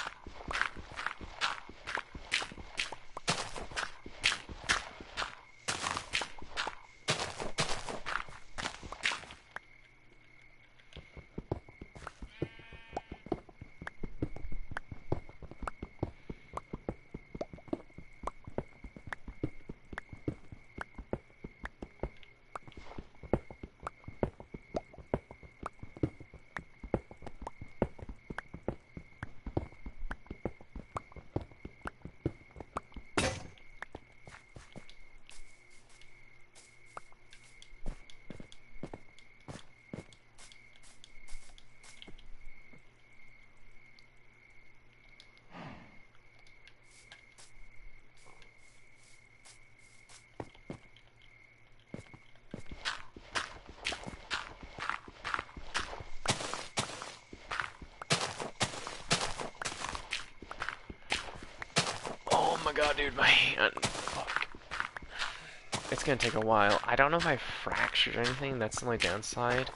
Oh my god, dude, my hand. Fuck. It's gonna take a while. I don't know if I fractured anything. That's the only downside.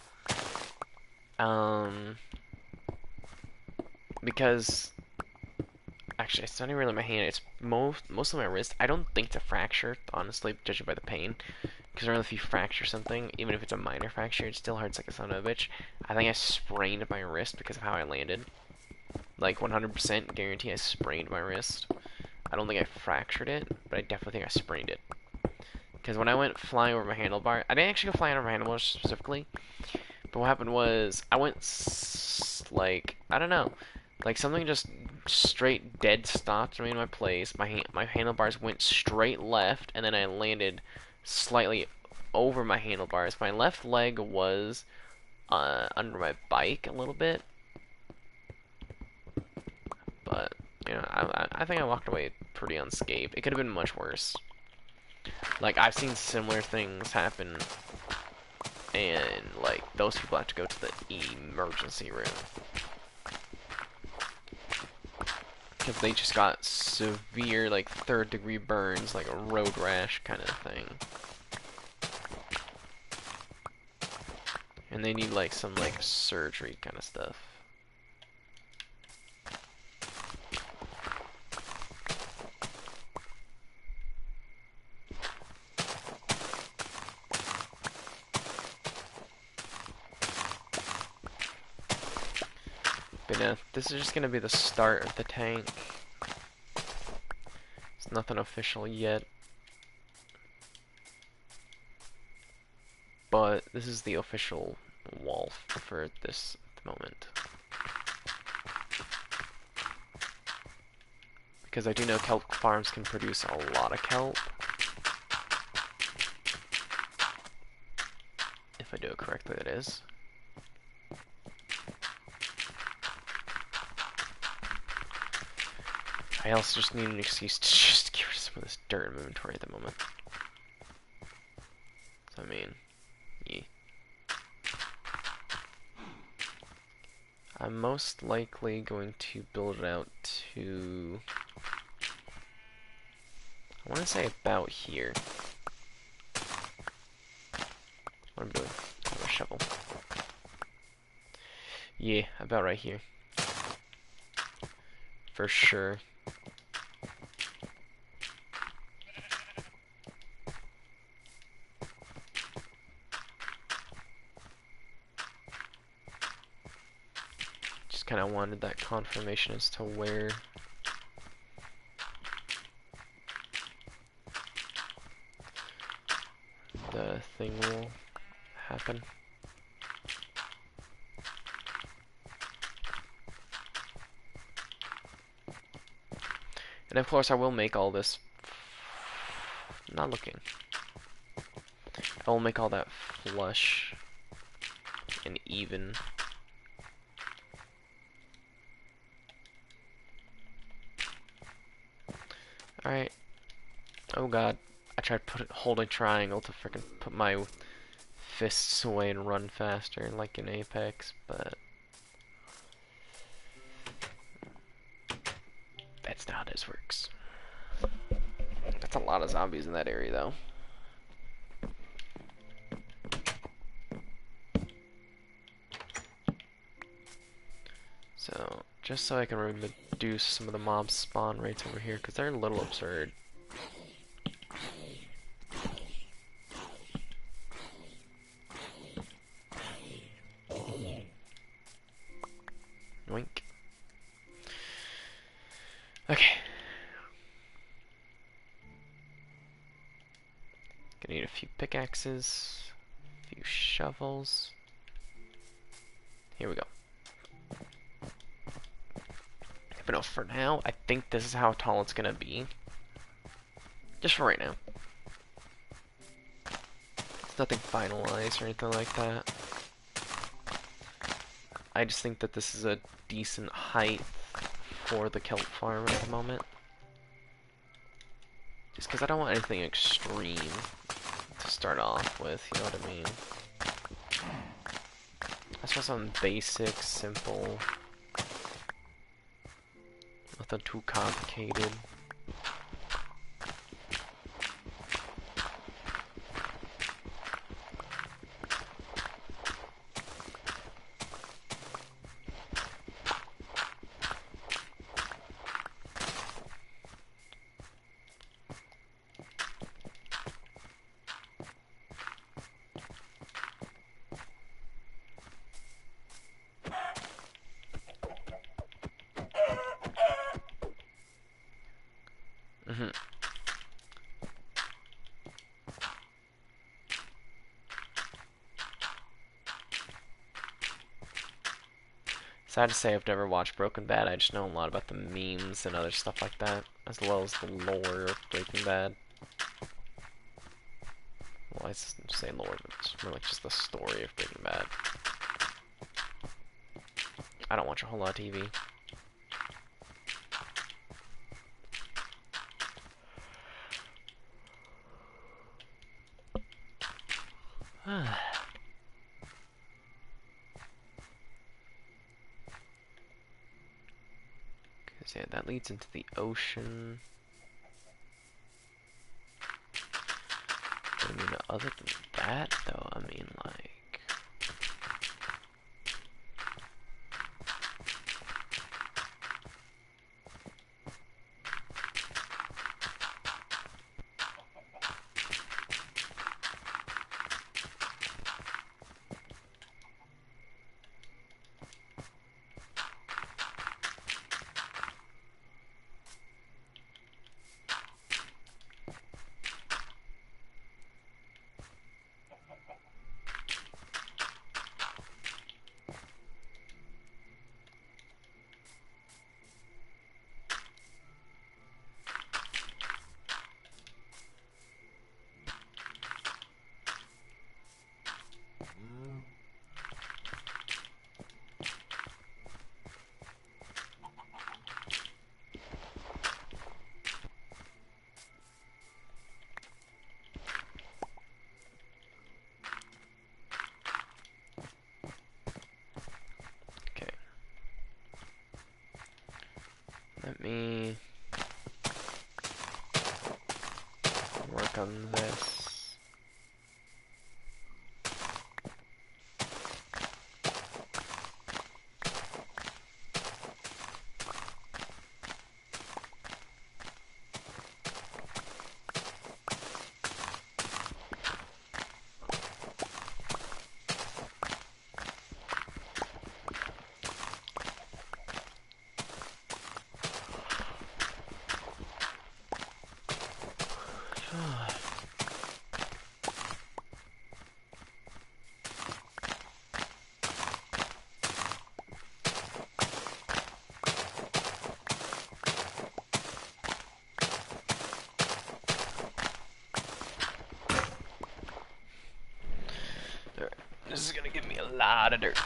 Because actually, it's not even really my hand. It's mostly my wrist. I don't think it's a fracture, honestly, judging by the pain. Because if you fracture something, even if it's a minor fracture, it still hurts like a son of a bitch. I think I sprained my wrist because of how I landed. Like 100% guarantee I sprained my wrist. I don't think I fractured it, but I definitely think I sprained it. Because when I went flying over my handlebar, I didn't actually go flying over my handlebar specifically, but what happened was I went like, I don't know, like something just straight dead stopped me in my place. My handlebars went straight left, and then I landed slightly over my handlebars. My left leg was under my bike a little bit, but you know, I think I walked away pretty unscathed. It could have been much worse. Like, I've seen similar things happen, and like those people have to go to the emergency room because they just got severe, like, third-degree burns, like a road rash kind of thing, and they need like some like surgery kind of stuff. But yeah, this is just gonna be the start of the tank. It's nothing official yet, but this is the official wall for this at the moment. Because I do know kelp farms can produce a lot of kelp. If I do it correctly, that is. I also just need an excuse to just get rid of some of this dirt in my inventory at the moment. So, I mean, yeah. I'm most likely going to build it out to, I want to say about here. What I'm doing, I have a shovel. Yeah, about right here. For sure. Just kind of wanted that confirmation as to where the thing will happen. And of course I will make all this not looking. I will make all that flush and even. Alright. Oh god. I tried holding triangle to frickin' put my fists away and run faster like in Apex, but that's not how this works. That's a lot of zombies in that area though. So, just so I can reduce some of the mob spawn rates over here, because they're a little absurd. Yoink. Okay. Gonna need a few pickaxes, a few shovels. Here we go. But no, for now, I think this is how tall it's gonna be. Just for right now. It's nothing finalized or anything like that. I just think that this is a decent height for the kelp farm at the moment. Just because I don't want anything extreme to start off with, you know what I mean? I just want something basic, simple, nothing too complicated. Sad to say I've never watched Breaking Bad, I just know a lot about the memes and other stuff like that, as well as the lore of Breaking Bad. Well, I say lore, but it's more like just the story of Breaking Bad. I don't watch a whole lot of TV. Yeah, that leads into the ocean. I mean, other than that, though, I mean, like... Let me work on this. lot of dirt.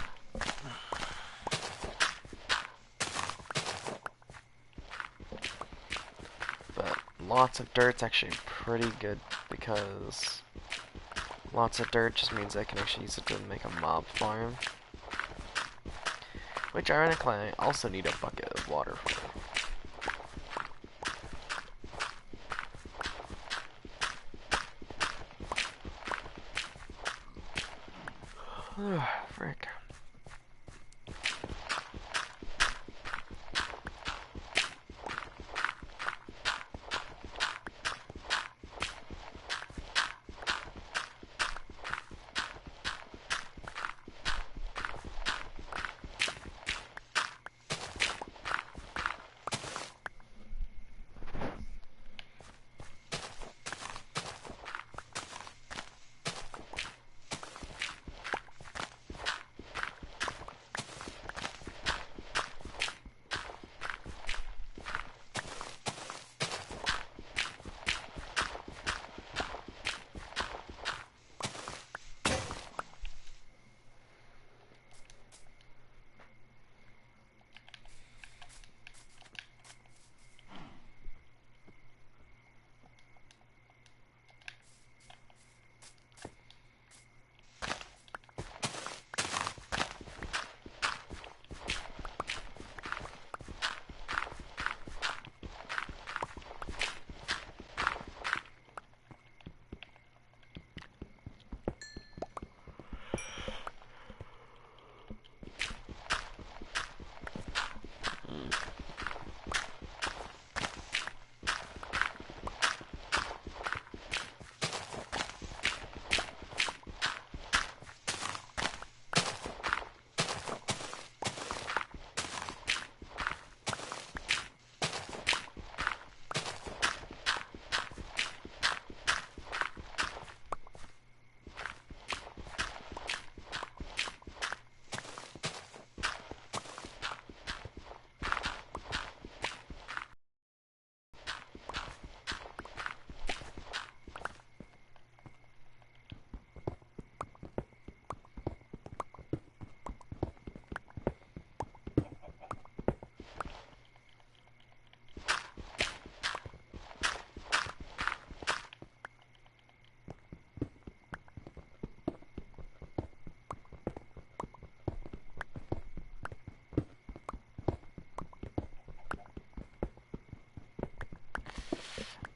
But lots of dirt's actually pretty good because lots of dirt just means I can actually use it to make a mob farm. Which ironically I also need a bucket of water for. Frick.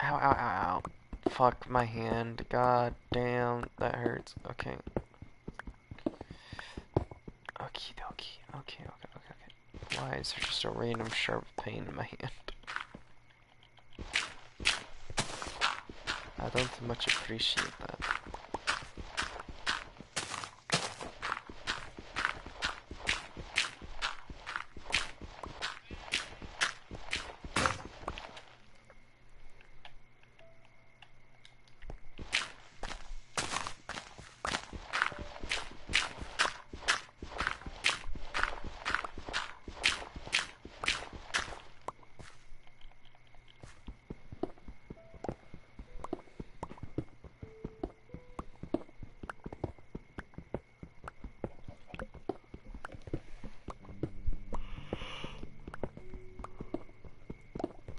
Ow, ow, ow, ow. Fuck my hand. God damn, that hurts. Okay. Okie dokie. Okay, okay, okay, okay. Why is there just a random sharp pain in my hand? I don't much appreciate that.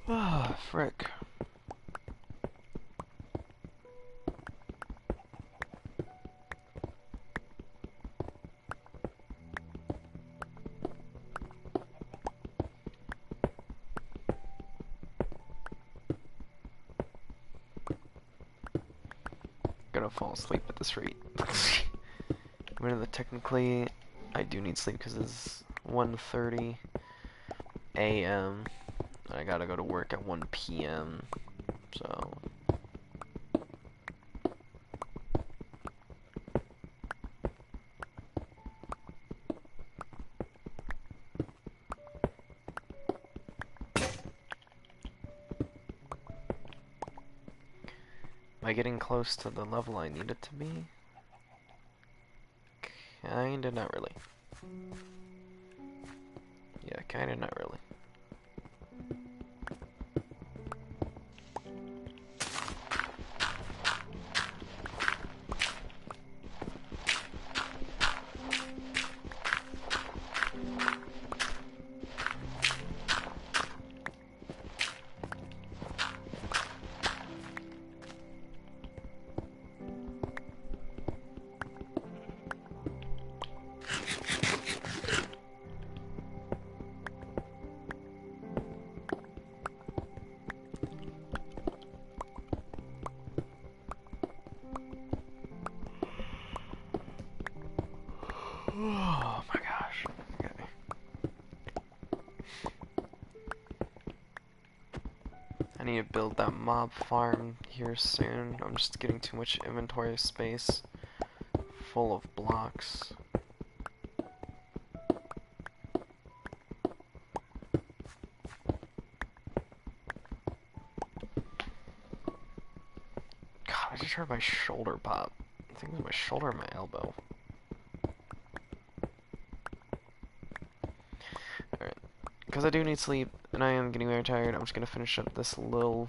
Ah, frick. Gonna fall asleep at this rate. I mean, technically, I do need sleep because it's 1:30 a.m. I gotta go to work at 1 p.m. So. Am I getting close to the level I need it to be? Kinda, not really. Yeah, kinda, not really. need to build that mob farm here soon. I'm just getting too much inventory space full of blocks. God, I just heard my shoulder pop. I think it was my shoulder or my elbow. Alright. Because I do need sleep, and I am getting very tired, I'm just going to finish up this little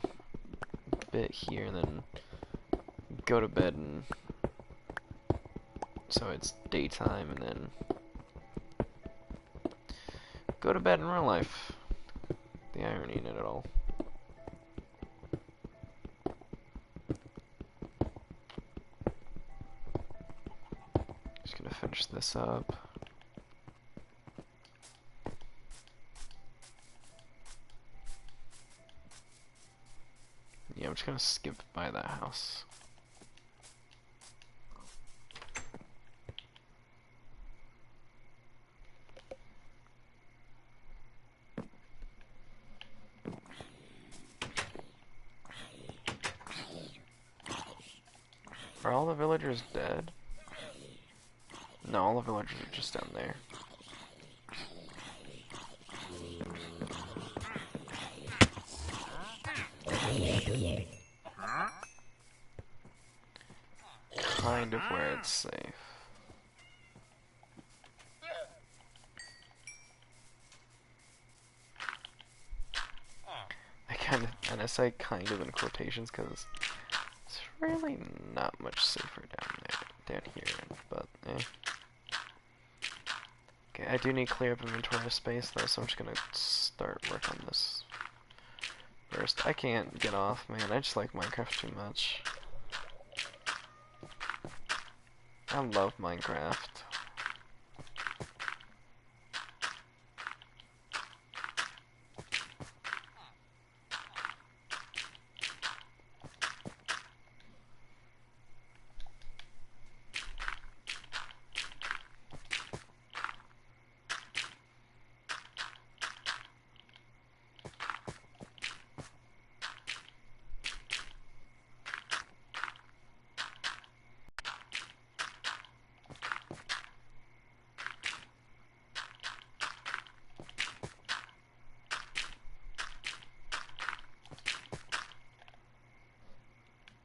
bit here, and then go to bed, and so it's daytime, and then go to bed in real life. The irony in it at all. Just gonna finish this up. Yeah, I'm just gonna skip by that house. Are all the villagers dead? No, all the villagers are just down there. Kind of where it's safe. And I say kind of in quotations because it's really not much safer down here, but eh. Okay, I do need to clear up inventory space though, so I'm just gonna start work on this first. I can't get off, man. I just like Minecraft too much. I love Minecraft.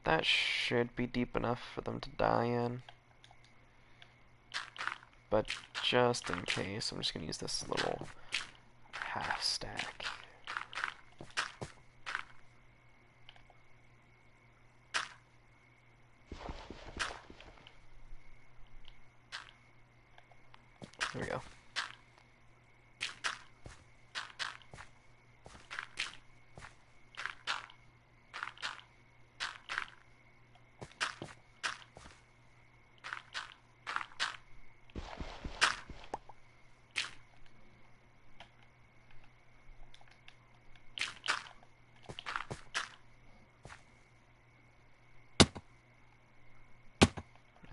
That should be deep enough for them to die in. But just in case, I'm just gonna use this little half stack. There we go.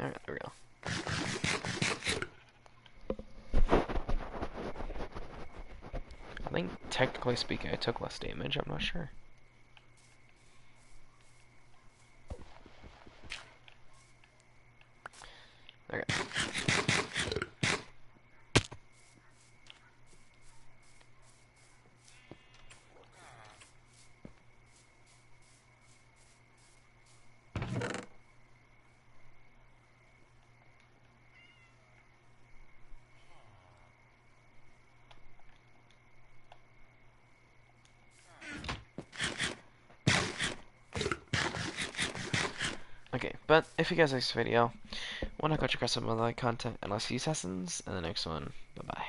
Alright, there we go. I think, technically speaking, I took less damage, I'm not sure. Okay. Okay, but if you guys like this video, why not go check out some other content, and I'll see you assassins in the next one. Bye bye.